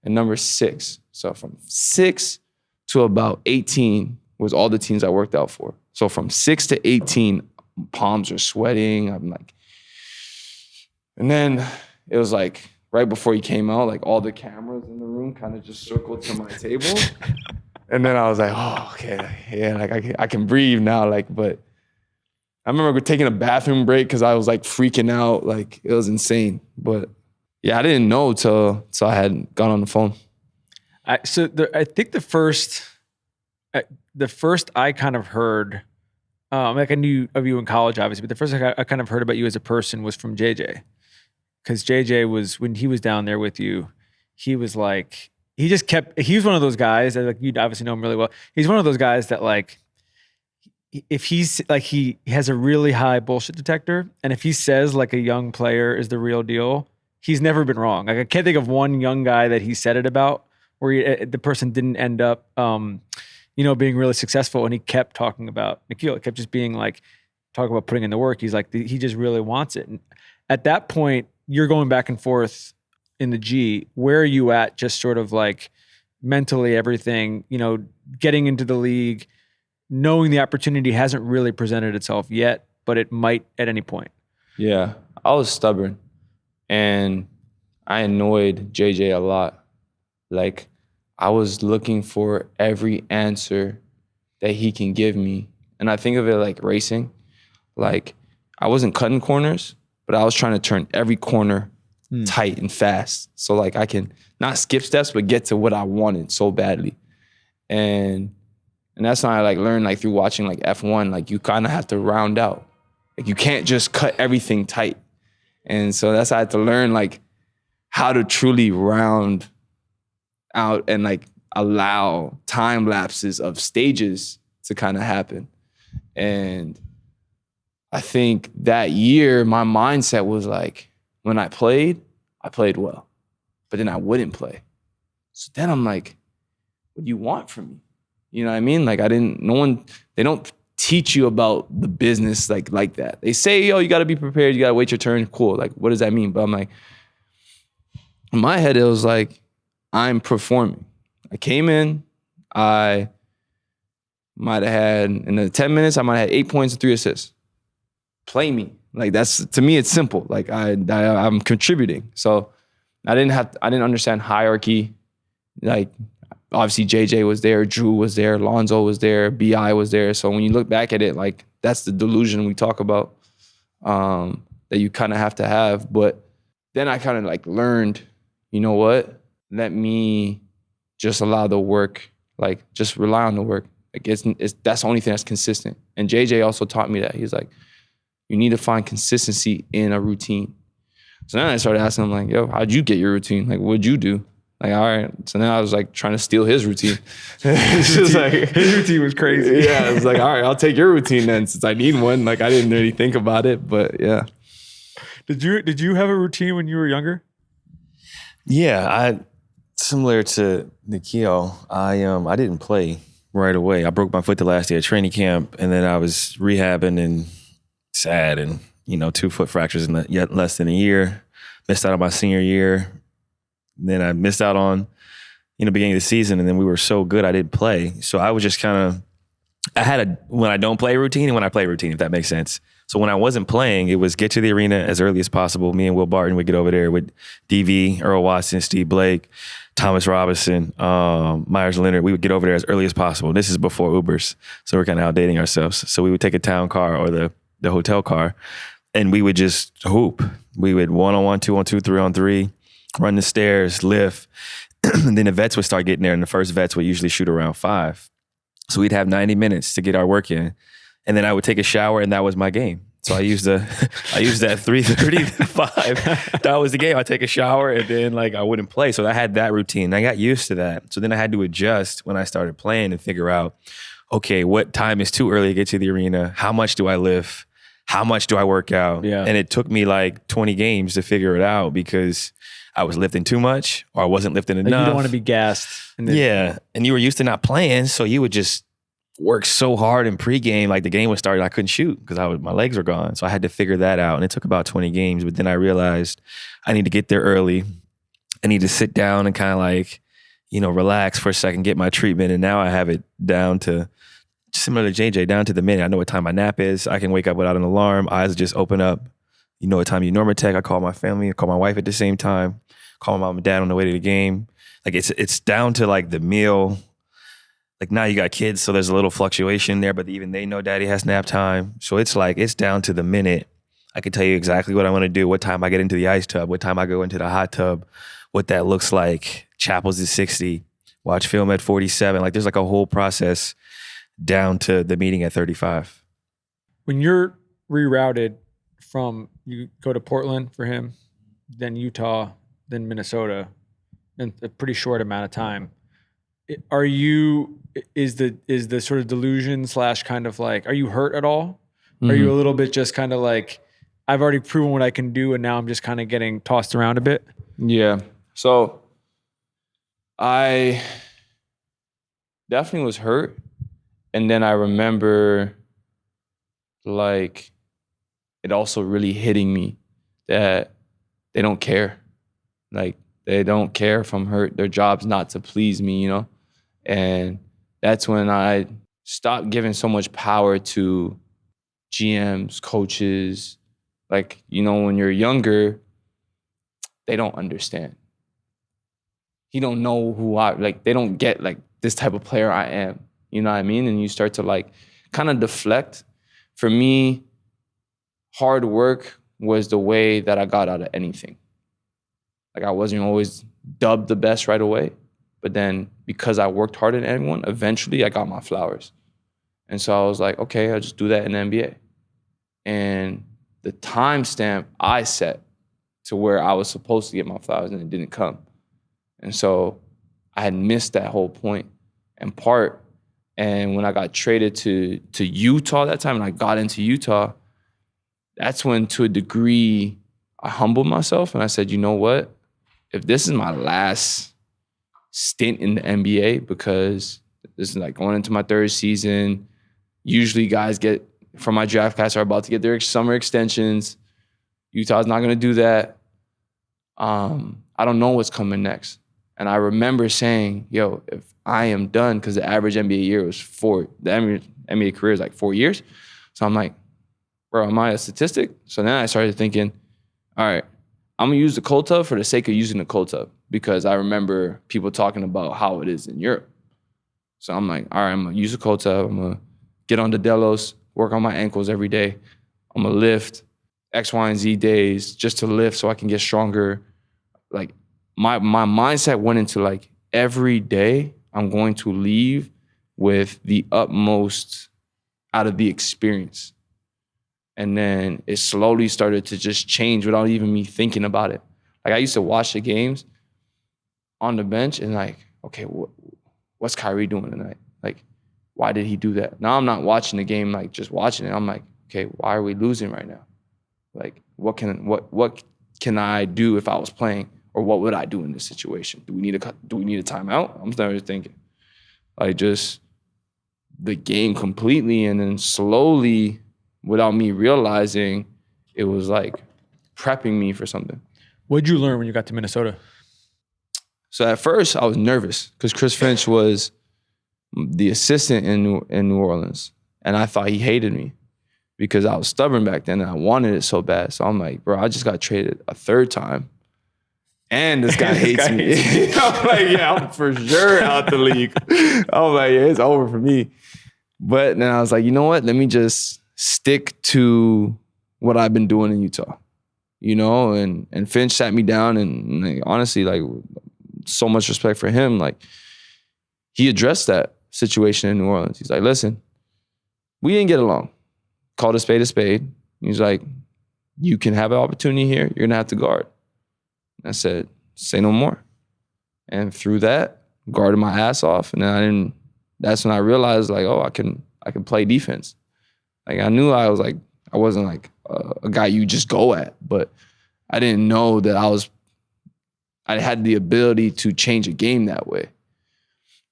at number 6. So from 6 to about 18 was all the teams I worked out for. So from 6 to 18, palms are sweating. I'm like, and then it was like right before he came out, like all the cameras in the room kind of just circled to my table. And then I was like, oh, okay, yeah, like I can breathe now. Like, but I remember taking a bathroom break because I was like freaking out. Like, it was insane. But yeah, I didn't know till I had gone on the phone. I think the first I kind of heard, like I knew of you in college, obviously, but the first I kind of heard about you as a person was from JJ. Because JJ was, when he was down there with you, he was like, he was one of those guys that, like, you'd obviously know him really well. He's one of those guys that, like, if he's like, he has a really high bullshit detector, and if he says like a young player is the real deal, he's never been wrong. Like, I can't think of one young guy that he said it about where the person didn't end up, being really successful, and he kept talking about Nickeil. It kept just being like, talk about putting in the work. He's like, he just really wants it. And at that point, you're going back and forth in the G. Where are you at, just sort of like mentally, everything, getting into the league, knowing the opportunity hasn't really presented itself yet, but it might at any point? Yeah, I was stubborn, and I annoyed JJ a lot. Like, I was looking for every answer that he can give me. And I think of it like racing. Like, I wasn't cutting corners, but I was trying to turn every corner tight and fast. So like, I can not skip steps, but get to what I wanted so badly. And that's how I like learned, like, through watching like F1, like, you kind of have to round out. Like, you can't just cut everything tight. And so that's how I had to learn, like, how to truly round out and like allow time lapses of stages to kind of happen. And I think that year, my mindset was like, when I played well, but then I wouldn't play. So then I'm like, what do you want from me? You know what I mean? Like they don't teach you about the business like that. They say, yo, you got to be prepared. You got to wait your turn. Cool. Like, what does that mean? But I'm like, in my head, it was like, I'm performing. I came in, I might have had, in the 10 minutes, I might have had 8 points and 3 assists. Play me. Like, that's, to me, it's simple. Like, I'm contributing. So I didn't understand hierarchy. Like, obviously JJ was there, Drew was there, Lonzo was there, BI was there. So when you look back at it, like, that's the delusion we talk about, that you kind of have to have. But then I kind of like learned, you know what? Let me just allow the work, like, just rely on the work. Like, that's the only thing that's consistent. And JJ also taught me that. He's like, you need to find consistency in a routine. So then I started asking him, like, yo, how'd you get your routine? Like, what'd you do? Like, all right. So then I was like trying to steal his routine. It's just like, his routine was crazy. Yeah, I was like, all right, I'll take your routine then, since I need one. Like, I didn't really think about it, but yeah. Did you have a routine when you were younger? Yeah, similar to Nickeil, I didn't play right away. I broke my foot the last day of training camp, and then I was rehabbing and sad, and 2 foot fractures in yet less than a year. Missed out on my senior year. And then I missed out on beginning of the season, and then we were so good I didn't play. So I was just kind of, I had a when I don't play routine and when I play routine, if that makes sense. So when I wasn't playing, it was get to the arena as early as possible. Me and Will Barton would get over there with DV, Earl Watson, Steve Blake, Thomas Robinson, Myers Leonard. We would get over there as early as possible. This is before Ubers, so we're kind of outdating ourselves. So we would take a town car or the hotel car, and we would just hoop. We would 1-on-1, 2-on-2, 3-on-3, run the stairs, lift. And then the vets would start getting there, and the first vets would usually shoot around 5. So we'd have 90 minutes to get our work in. And then I would take a shower, and that was my game. So I used that 3:30 to 5. That was the game. I'd take a shower, and then I wouldn't play. So I had that routine. I got used to that. So then I had to adjust when I started playing and figure out, okay, what time is too early to get to the arena? How much do I lift? How much do I work out? Yeah. And it took me 20 games to figure it out because I was lifting too much or I wasn't lifting enough. You don't want to be gassed. Yeah. And you were used to not playing, so you would just work so hard in pregame. Like, the game was started, I couldn't shoot because my legs were gone. So I had to figure that out. And it took about 20 games. But then I realized I need to get there early. I need to sit down and kind of relax for a second, get my treatment. And now I have it down to, similar to JJ, down to the minute. I know what time my nap is. I can wake up without an alarm. Eyes just open up. You know what time you Normatech. I call my family. I call my wife at the same time. Call my mom and dad on the way to the game. Like, it's down to the meal. Like, now you got kids, so there's a little fluctuation there, but even they know daddy has nap time. So it's it's down to the minute. I can tell you exactly what I want to do, what time I get into the ice tub, what time I go into the hot tub, what that looks like. Chapels is 60, watch film at 47. There's a whole process down to the meeting at 35. When you're rerouted from, you go to Portland for him, then Utah, then Minnesota, in a pretty short amount of time. Is the sort of delusion / kind of are you hurt at all? Mm-hmm. Are you a little bit just kind of I've already proven what I can do and now I'm just kind of getting tossed around a bit? Yeah. So I definitely was hurt. And then I remember it also really hitting me that they don't care. They don't care if I'm hurt. Their job's not to please me, And that's when I stopped giving so much power to GMs, coaches. When you're younger, they don't understand. He don't know who they don't get this type of player I am. You know what I mean? And you start to kind of deflect. For me, hard work was the way that I got out of anything. I wasn't always dubbed the best right away, but then because I worked harder than everyone, eventually I got my flowers. And so I was like, okay, I'll just do that in the NBA. And the timestamp I set to where I was supposed to get my flowers and it didn't come. And so I had missed that whole point in part. And when I got traded to Utah that time and I got into Utah, that's when, to a degree, I humbled myself and I said, you know what? If this is my last stint in the NBA because this is like going into my third season. Usually guys from my draft class are about to get their summer extensions. Utah's not going to do that. I don't know what's coming next. And I remember saying, yo, if I am done, because the average NBA year was the NBA career is like 4 years. So I'm like, bro, am I a statistic? So then I started thinking, all right, I'm going to use the cold tub for the sake of using the cold tub, because I remember people talking about how it is in Europe. So I'm like, all right, I'm going to use the cold tub. I'm going to get on the Delos, work on my ankles every day. I'm going to lift X, Y, and Z days just to lift so I can get stronger. Like my mindset went into like every day I'm going to leave with the utmost out of the experience. And then it slowly started to just change without even me thinking about it. Like I used to watch the games on the bench and like, okay, what's Kyrie doing tonight? Like, why did he do that? Now I'm not watching the game like just watching it. I'm like, okay, why are we losing right now? Like, what can I do if I was playing, or what would I do in this situation? Do we need a timeout? I'm starting thinking, like, just the game completely, and then slowly, without me realizing, it was like prepping me for something. What did you learn when you got to Minnesota? So at first, I was nervous because Chris Finch was the assistant in New Orleans, and I thought he hated me because I was stubborn back then and I wanted it so bad. So I'm like, bro, I just got traded a third time and this guy hates me. I'm like, yeah, I'm for sure out the league. I'm like, yeah, it's over for me. But then I was like, you know what? Let me just stick to what I've been doing in Utah, you know? And Finch sat me down and like, honestly, like, so much respect for him. Like, he addressed that situation in New Orleans. He's like, listen, we didn't get along. Called a spade a spade. He's like, you can have an opportunity here. You're going to have to guard. And I said, say no more. And through that, guarded my ass off. And then that's when I realized, like, oh, I can play defense. Like, I knew I wasn't like a guy you just go at, but I didn't know that I had the ability to change a game that way.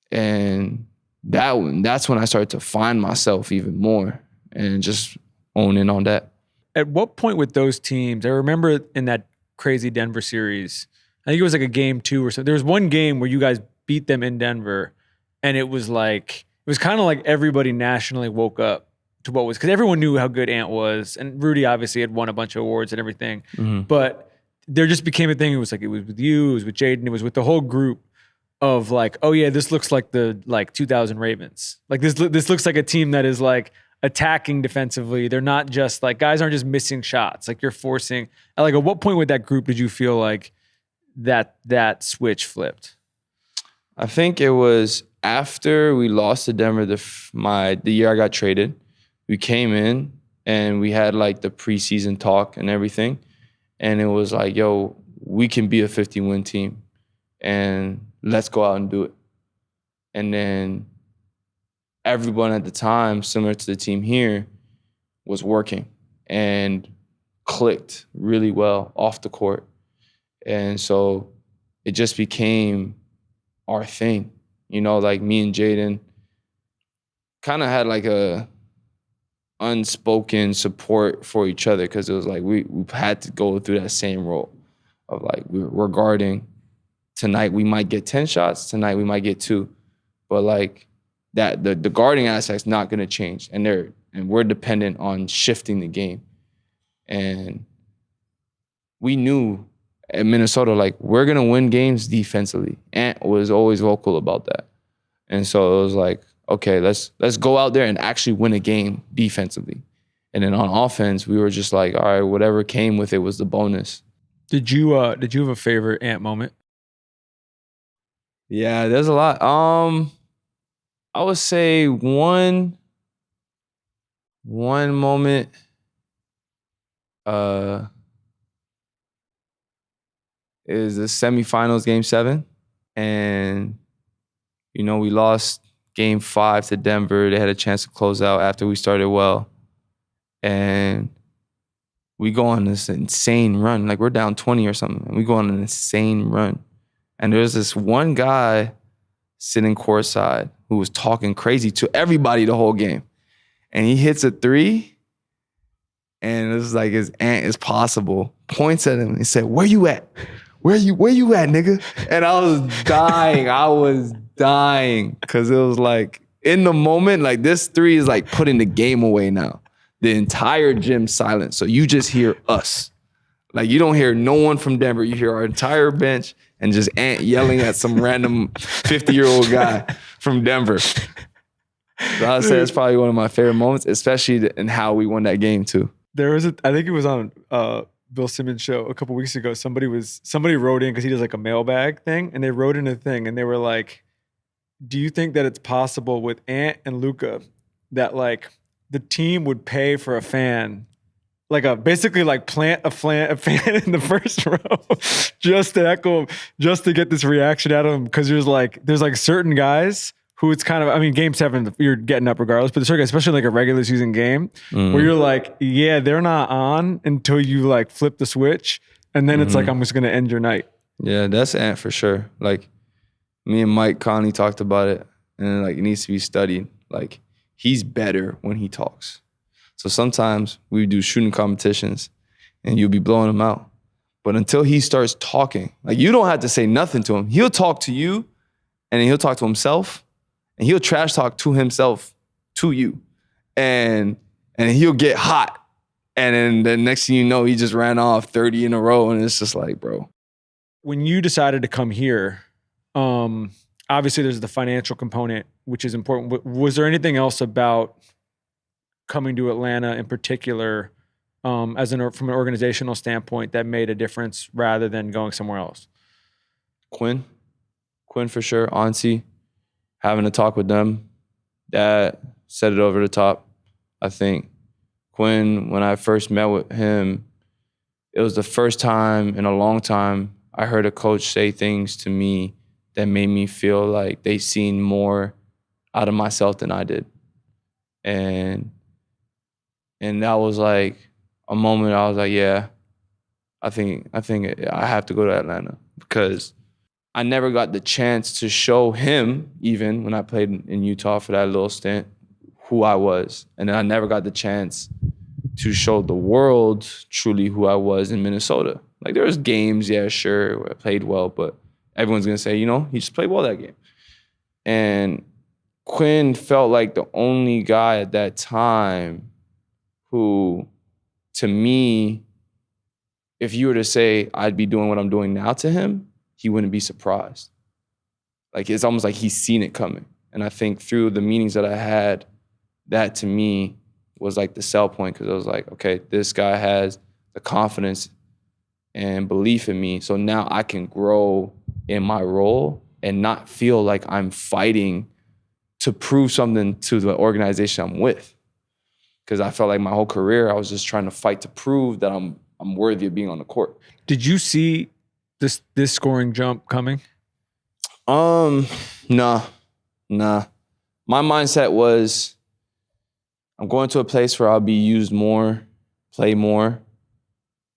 And that's when I started to find myself even more and just own in on that. At what point with those teams, I remember in that crazy Denver series, I think it was like a game 2 or so. There was one game where you guys beat them in Denver, and it was kind of like everybody nationally woke up to what was, because everyone knew how good Ant was, and Rudy obviously had won a bunch of awards and everything. Mm-hmm. But there just became a thing. It was with you, it was with Jaden, it was with the whole group of like, oh yeah, this looks like the 2000 Ravens. Like this looks like a team that is like attacking defensively. They're not just like, guys aren't just missing shots. Like, you're forcing. Like, at what point with that group did you feel like that switch flipped? I think it was after we lost to Denver the year I got traded. We came in and we had like the preseason talk and everything. And it was like, yo, we can be a 50-win team and let's go out and do it. And then everyone at the time, similar to the team here, was working and clicked really well off the court. And so it just became our thing. You know, like me and Jaden kind of had like a unspoken support for each other, because it was like we had to go through that same role of like, we're guarding. Tonight we might get 10 shots. Tonight we might get 2. But like that, the guarding aspect's not going to change, and we're dependent on shifting the game. And we knew at Minnesota, like, we're going to win games defensively. Ant was always vocal about that. And so it was like, okay, let's go out there and actually win a game defensively. And then on offense, we were just like, all right, whatever came with it was the bonus. Did you have a favorite Ant moment? Yeah, there's a lot. I would say one moment is the semifinals, game 7. And, you know, we lost game 5 to Denver. They had a chance to close out after we started well. And we go on this insane run. Like, we're down 20 or something. And we go on an insane run. And there was this one guy sitting courtside who was talking crazy to everybody the whole game. And he hits a three, and it was like his aunt is possible, points at him and said, "Where you at? Where you at, nigga?" And I was dying. Cause it was like, in the moment, like this three is like putting the game away now. The entire gym silent. So you just hear us. Like you don't hear no one from Denver. You hear our entire bench and just Ant yelling at some random 50-year-old guy from Denver. So I'd say it's probably one of my favorite moments, especially in how we won that game too. There was I think it was on Bill Simmons' show a couple weeks ago. Somebody wrote in, because he does like a mailbag thing, and they wrote in a thing, and they were like, "Do you think that it's possible with Ant and Luka that like the team would pay for a fan, like basically like plant a fan in the first row just to echo him, just to get this reaction out of him?" Because there's like certain guys who it's kind of, I mean, game 7, you're getting up regardless, but there's certain guys, especially like a regular season game, where you're like, yeah, they're not on until you like flip the switch, and then it's like, I'm just gonna end your night. Yeah, that's Ant for sure. Like me and Mike Conley talked about it, and like it needs to be studied. Like he's better when he talks. So sometimes we do shooting competitions and you'll be blowing him out. But until he starts talking, like you don't have to say nothing to him. He'll talk to you, and then he'll talk to himself, and he'll trash talk to himself to you. And he'll get hot. And then the next thing you know, he just ran off 30 in a row, and it's just like, bro. When you decided to come here, obviously there's the financial component, which is important. Was there anything else about coming to Atlanta in particular, from an organizational standpoint, that made a difference rather than going somewhere else? Quin for sure. Auntie, having a talk with them, that set it over the top. I think Quin, when I first met with him, it was the first time in a long time I heard a coach say things to me that made me feel like they seen more out of myself than I did. And that was like a moment I was like, yeah, I think I have to go to Atlanta, because I never got the chance to show him, even when I played in Utah for that little stint, who I was. And then I never got the chance to show the world truly who I was in Minnesota. Like there was games, yeah, sure, where I played well, but everyone's gonna say, he just played well that game. And Quin felt like the only guy at that time who, to me, if you were to say I'd be doing what I'm doing now to him, he wouldn't be surprised. Like it's almost like he's seen it coming. And I think through the meetings that I had, that to me was like the sell point, because I was like, okay, this guy has the confidence and belief in me, so now I can grow in my role and not feel like I'm fighting to prove something to the organization I'm with. Because I felt like my whole career I was just trying to fight to prove that I'm worthy of being on the court. Did you see this scoring jump coming? Nah. My mindset was, I'm going to a place where I'll be used more, play more,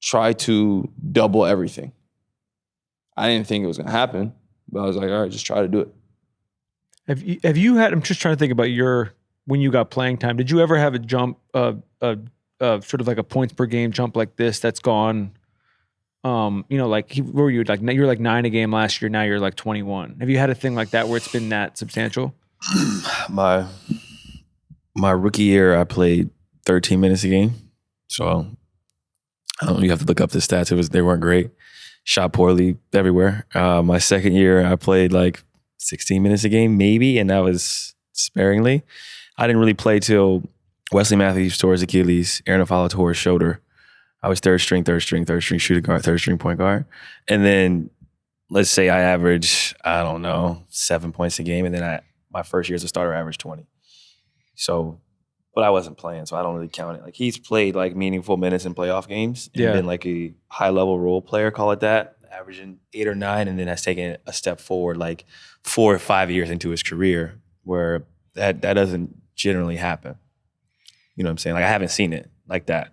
try to double everything. I didn't think it was gonna happen, but I was like, all right, just try to do it. Have you had, I'm just trying to think about when you got playing time, did you ever have a jump, sort of like a points per game jump like this that's gone, where were you, like you were like 9 a game last year, now you're like 21. Have you had a thing like that where it's been that substantial? My rookie year, I played 13 minutes a game. So you have to look up the stats. They weren't great. Shot poorly everywhere. My second year, I played like 16 minutes a game, maybe, and that was sparingly. I didn't really play till Wesley Matthews tore his Achilles, Aaron Afala tore his shoulder. I was third string shooting guard, third string point guard. And then let's say I averaged, 7 points a game, and then my first year as a starter, I averaged 20. So, but I wasn't playing, so I don't really count it. Like he's played like meaningful minutes in playoff games and been like a high level role player, call it that, averaging 8 or 9, and then has taken a step forward like 4 or 5 years into his career, where that doesn't generally happen. You know what I'm saying? Like I haven't seen it like that.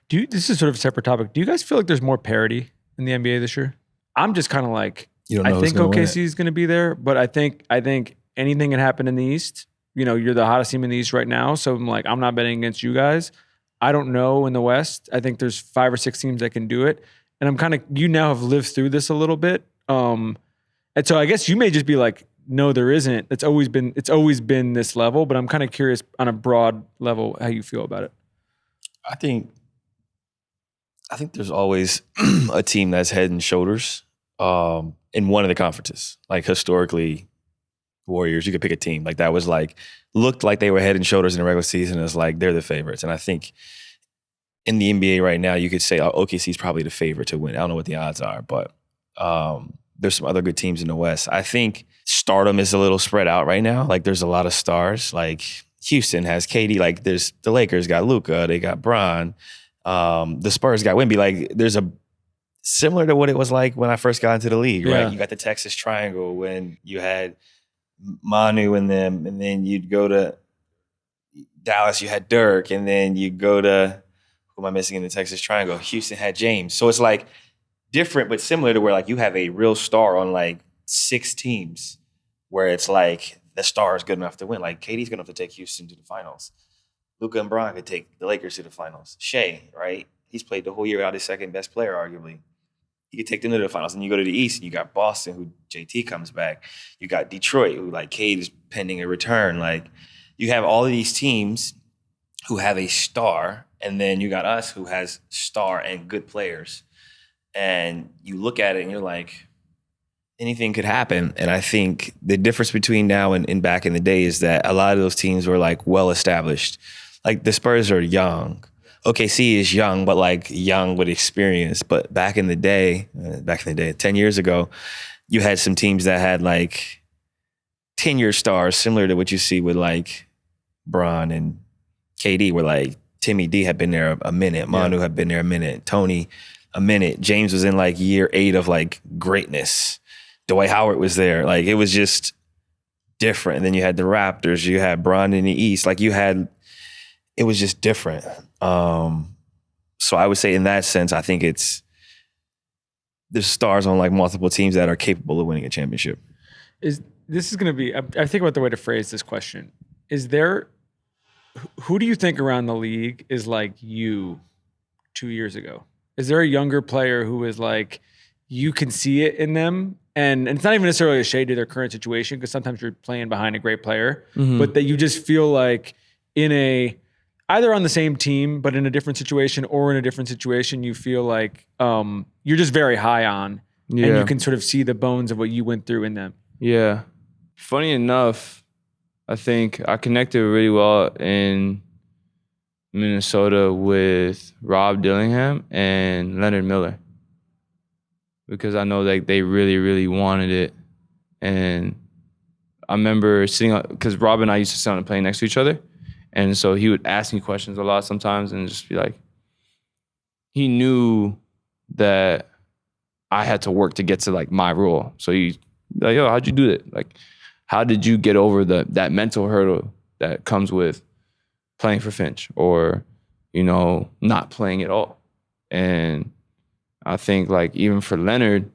This is sort of a separate topic. Do you guys feel like there's more parity in the NBA this year? I'm just kind of like, You don't know I who's think going to win OKC it. is going to be there, but I think anything can happen in the East. You know, you're the hottest team in the East right now, so I'm not betting against you guys. I don't know in the West. I think there's 5 or 6 teams that can do it, and I'm kind of you now have lived through this a little bit, and so I guess you may just be like, no, there isn't. It's always been this level, but I'm kind of curious on a broad level how you feel about it. I think there's always a team that's head and shoulders in one of the conferences. Like historically, Warriors, you could pick a team like that was like looked like they were head and shoulders in the regular season. It's like they're the favorites, and I think in the NBA right now, you could say OKC is probably the favorite to win. I don't know what the odds are, but there's some other good teams in the West. I think stardom is a little spread out right now. Like there's a lot of stars. Like Houston has KD. Like there's the Lakers got Luka. They got Bron. The Spurs got Wemby. Like there's a similar to what it was like when I first got into the league, right? Yeah. You got the Texas Triangle when you had Manu and them, and then you'd go to Dallas, you had Dirk, and then you go to, who am I missing in the Texas Triangle? Houston had James. So it's like different, but similar to where like you have a real star on like 6 teams where it's like the star is good enough to win. Like KD's good enough to take Houston to the finals. Luka and Bron could take the Lakers to the finals. Shai, right? He's played the whole year without his second best player, arguably. He could take them to the finals. And you go to the East, and you got Boston, who JT comes back. You got Detroit, who like Cade is pending a return. Like you have all of these teams who have a star, and then you got us who has star and good players. And you look at it and you're like, anything could happen. And I think the difference between now and back in the day is that a lot of those teams were like well established. Like the Spurs are young. OKC is young, but like young with experience. But back in the day, 10 years ago, you had some teams that had like 10-year stars, similar to what you see with like Bron and KD, where like Timmy D had been there a minute, Manu had been there a minute, Tony a minute. James was in like year 8 of like greatness. Dwight Howard was there. Like it was just different. And then you had the Raptors, you had Bron in the East. Like it was just different. So I would say in that sense, I think there's stars on like multiple teams that are capable of winning a championship. This is going to be, I think about the way to phrase this question. Who do you think around the league is like you 2 years ago? Is there a younger player who is like, you can see it in them? And it's not even necessarily a shade to their current situation, because sometimes you're playing behind a great player, but that you just feel like either on the same team, but in a different situation, or in a different situation, you feel like you're just very high on, and you can sort of see the bones of what you went through in them. Yeah. Funny enough, I think I connected really well in Minnesota with Rob Dillingham and Leonard Miller, because I know that they really, really wanted it. And I remember because Rob and I used to sit on a plane next to each other. And so he would ask me questions a lot sometimes and just be like, he knew that I had to work to get to like my role. So he's like, yo, how'd you do that? Like, how did you get over that mental hurdle that comes with playing for Finch or, not playing at all? And I think like even for Leonard,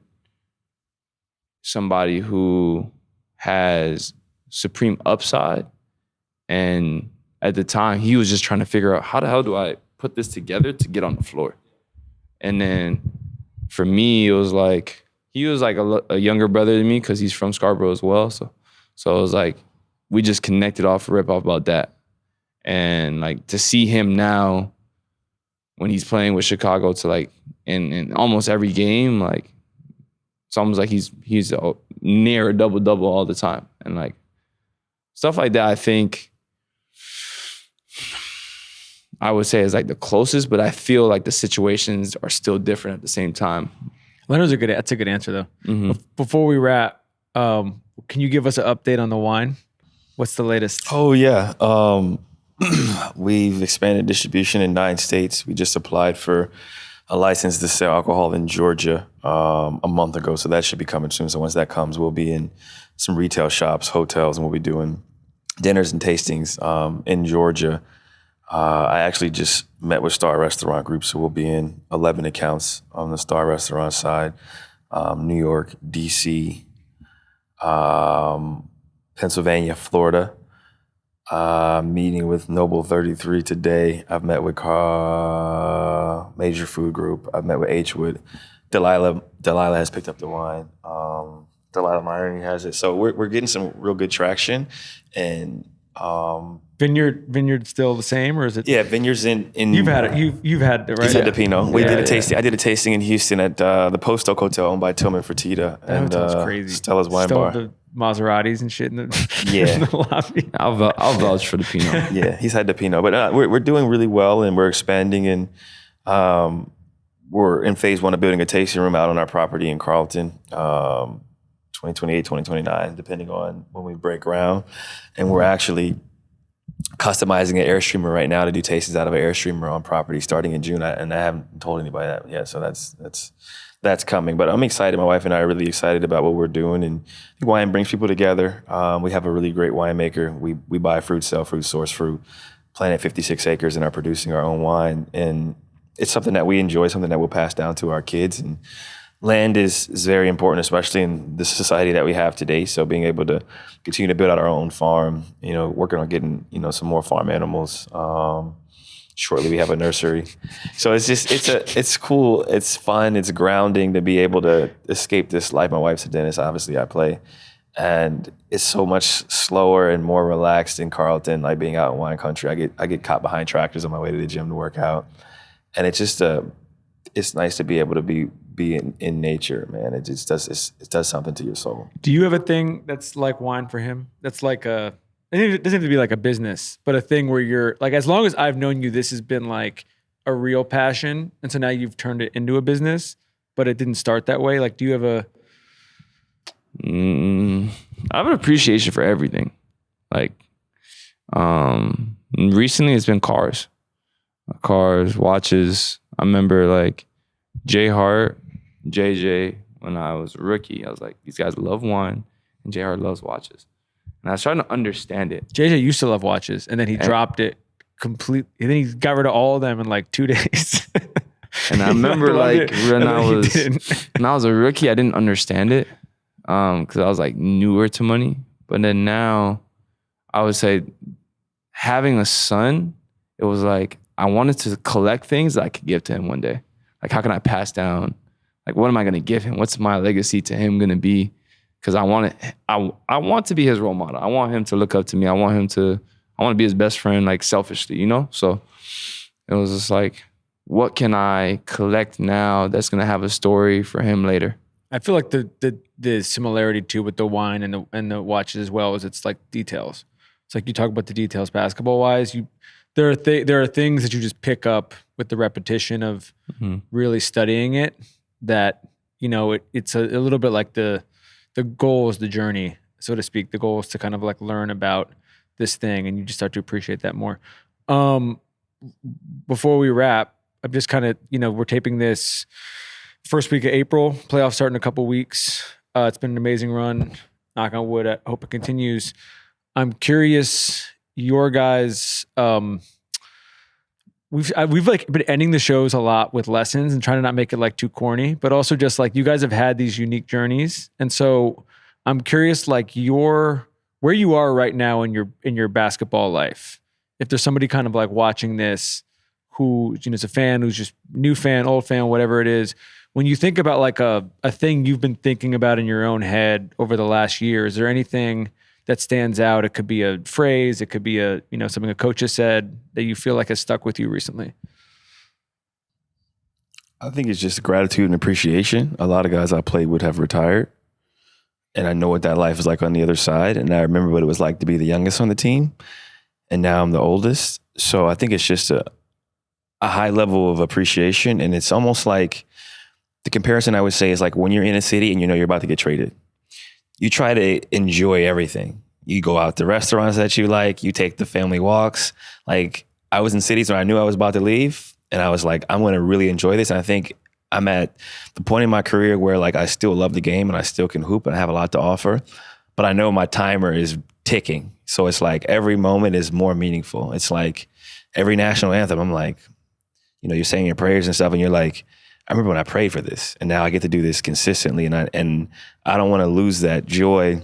somebody who has supreme upside, and at the time he was just trying to figure out how the hell do I put this together to get on the floor. And then for me, it was like, he was like a younger brother than me because he's from Scarborough as well. So it was like, we just connected off rip off about that. And like to see him now when he's playing with Chicago to like in almost every game, like it's almost like he's near a double-double all the time. And like stuff like that, I think I would say is like the closest, but I feel like the situations are still different at the same time. That's a good answer though. Mm-hmm. Before we wrap, can you give us an update on the wine? What's the latest? Oh yeah. We've expanded distribution in 9 states. We just applied for a license to sell alcohol in Georgia a month ago, so that should be coming soon. So once that comes, we'll be in some retail shops, hotels, and we'll be doing dinners and tastings in Georgia. I actually just met with Star Restaurant Group, so we'll be in 11 accounts on the Star Restaurant side. New York, DC, Pennsylvania, Florida. Meeting with Noble 33 today. I've met with Major Food Group. I've met with H-Wood. Delilah has picked up the wine. Delilah Myron has it. So we're getting some real good traction. And Vineyard still the same, or is it? yeah, Vineyard's in. You've had it. You've had it, right? He's had the Pinot. We did a tasting. Yeah. I did a tasting in Houston at the Post Oak Hotel owned by Tillman Fertitta and That was crazy. Stella's Wine Still Bar. the Maseratis and shit in the, Yeah. in the lobby. I'll vouch for the Pinot. Yeah, he's had the Pinot, but we're doing really well and we're expanding, and we're in phase 1 of building a tasting room out on our property in Carlton, 2028, 2029, depending on when we break ground, and we're actually customizing an Airstreamer right now to do tastings out of an Airstreamer on property starting in June, and I haven't told anybody that yet, so that's coming. But I'm excited. My wife and I are really excited about what we're doing, and I think wine brings people together. We have a really great winemaker. We buy fruit, sell fruit, source fruit, plant 56 acres, and are producing our own wine. And it's something that we enjoy, something that we'll pass down to our kids. And land is very important, especially in the society that we have today. So being able to continue to build out our own farm, working on getting, some more farm animals. Shortly we have a nursery. So it's cool, it's fun, it's grounding to be able to escape this life. My wife's a dentist, obviously I play. And it's so much slower and more relaxed in Carlton, like being out in wine country. I get caught behind tractors on my way to the gym to work out. And it's just it's nice to be able to be in nature, man. It just does something to your soul. Do you have a thing that's like wine for him? That's like it doesn't have to be like a business, but a thing where you're like, as long as I've known you, this has been like a real passion. And so now you've turned it into a business, but it didn't start that way. Like, do you have I have an appreciation for everything. Like, recently it's been cars, watches. I remember like Jay Hart, JJ, when I was a rookie, I was like, these guys love wine and Jay Hart loves watches. And I was trying to understand it. JJ used to love watches, and then he dropped it completely. And then he got rid of all of them in like 2 days. And I remember like when I was a rookie, I didn't understand it because I was like newer to money. But then now, I would say having a son, it was like I wanted to collect things that I could give to him one day. Like, how can I pass down? Like, what am I going to give him? What's my legacy to him going to be? Because I want to be his role model. I want him to look up to me. I want to be his best friend, like selfishly, So it was just like, what can I collect now that's gonna have a story for him later? I feel like the similarity too with the wine and the watches as well is it's like details. It's like you talk about the details basketball wise. There are things that you just pick up with the repetition of really studying it. That it's a little bit like the goal is the journey, so to speak. The goal is to kind of like learn about this thing, and you just start to appreciate that more. Before we wrap, I'm just kind of, we're taping this first week of April. Playoffs start in a couple weeks. It's been an amazing run. Knock on wood. I hope it continues. I'm curious, your guys. We've like been ending the shows a lot with lessons and trying to not make it like too corny, but also just like you guys have had these unique journeys. And so I'm curious, like where you are right now in your basketball life. If there's somebody kind of like watching this who, is a fan, who's just new fan, old fan, whatever it is, when you think about like a thing you've been thinking about in your own head over the last year, is there anything that stands out? It could be a phrase, it could be something a coach has said that you feel like has stuck with you recently. I think it's just gratitude and appreciation. A lot of guys I played with have retired, and I know what that life is like on the other side. And I remember what it was like to be the youngest on the team, and now I'm the oldest. So I think it's just a high level of appreciation, and it's almost like the comparison I would say is like when you're in a city and you're about to get traded. You try to enjoy everything. You go out to restaurants that you like, you take the family walks. Like, I was in cities where I knew I was about to leave, and I was like, I'm going to really enjoy this. And I think I'm at the point in my career where like I still love the game and I still can hoop and I have a lot to offer, but I know my timer is ticking. So it's like every moment is more meaningful. It's like every national anthem, I'm like, you're saying your prayers and stuff, and you're like, I remember when I prayed for this, and now I get to do this consistently, and I don't want to lose that joy,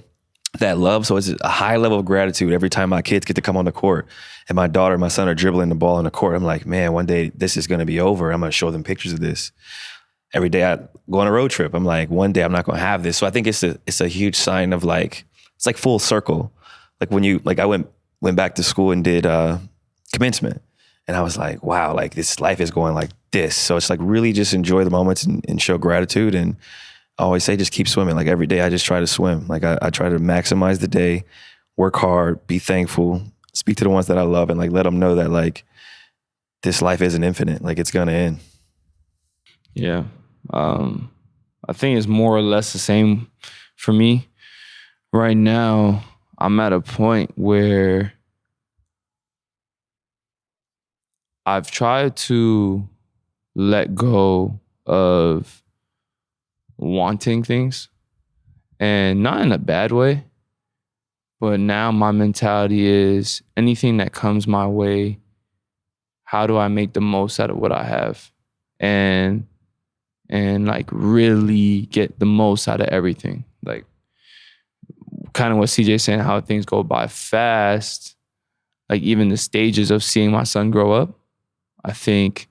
that love. So it's a high level of gratitude every time my kids get to come on the court, and my daughter and my son are dribbling the ball on the court. I'm like, man, one day this is going to be over. I'm going to show them pictures of this. Every day I go on a road trip, I'm like, one day I'm not going to have this. So I think it's a huge sign of like, it's like full circle. Like when you, like I went back to school and did commencement, and I was like, wow, like this life is going like this. So it's like really just enjoy the moments and show gratitude. And I always say, just keep swimming. Like every day I just try to swim. Like I try to maximize the day, work hard, be thankful, speak to the ones that I love, and like let them know that like this life isn't infinite. Like it's gonna end. Yeah. I think it's more or less the same for me. Right now, I'm at a point where I've tried to let go of wanting things, and not in a bad way, but now my mentality is anything that comes my way, how do I make the most out of what I have? And like really get the most out of everything. Like kind of what CJ's saying, how things go by fast, like even the stages of seeing my son grow up, I think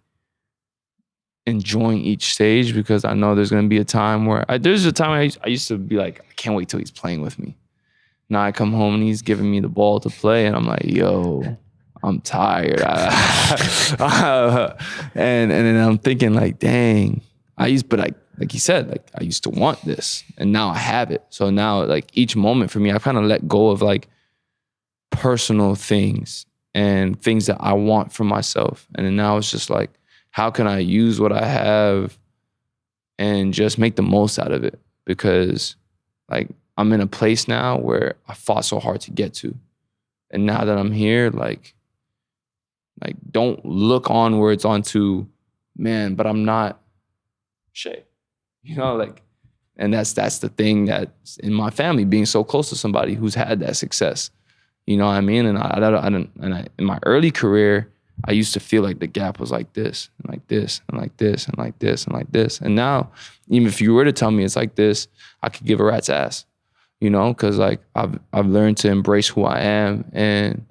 enjoying each stage, because I know there's going to be a time where there's a time I used to be like, I can't wait till he's playing with me. Now I come home and he's giving me the ball to play, and I'm like, yo, I'm tired. And then I'm thinking like, dang, but like he said, like I used to want this, and now I have it. So now like each moment for me, I kind of let go of like personal things and things that I want for myself. And then now it's just like, how can I use what I have and just make the most out of it? Because like I'm in a place now where I fought so hard to get to. And now that I'm here, like don't look onwards onto, man, but I'm not Shai. You know, like, and that's the thing that's in my family, being so close to somebody who's had that success. You know what I mean? And in my early career, I used to feel like the gap was like this, and like this, and like this, and like this, and like this. And now, even if you were to tell me it's like this, I could give a rat's ass, you know, because like I've learned to embrace who I am and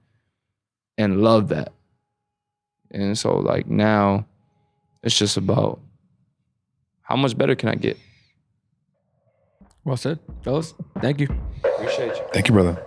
love that. And so like now, it's just about how much better can I get? Well said, fellas. Thank you. Appreciate you. Thank you, brother.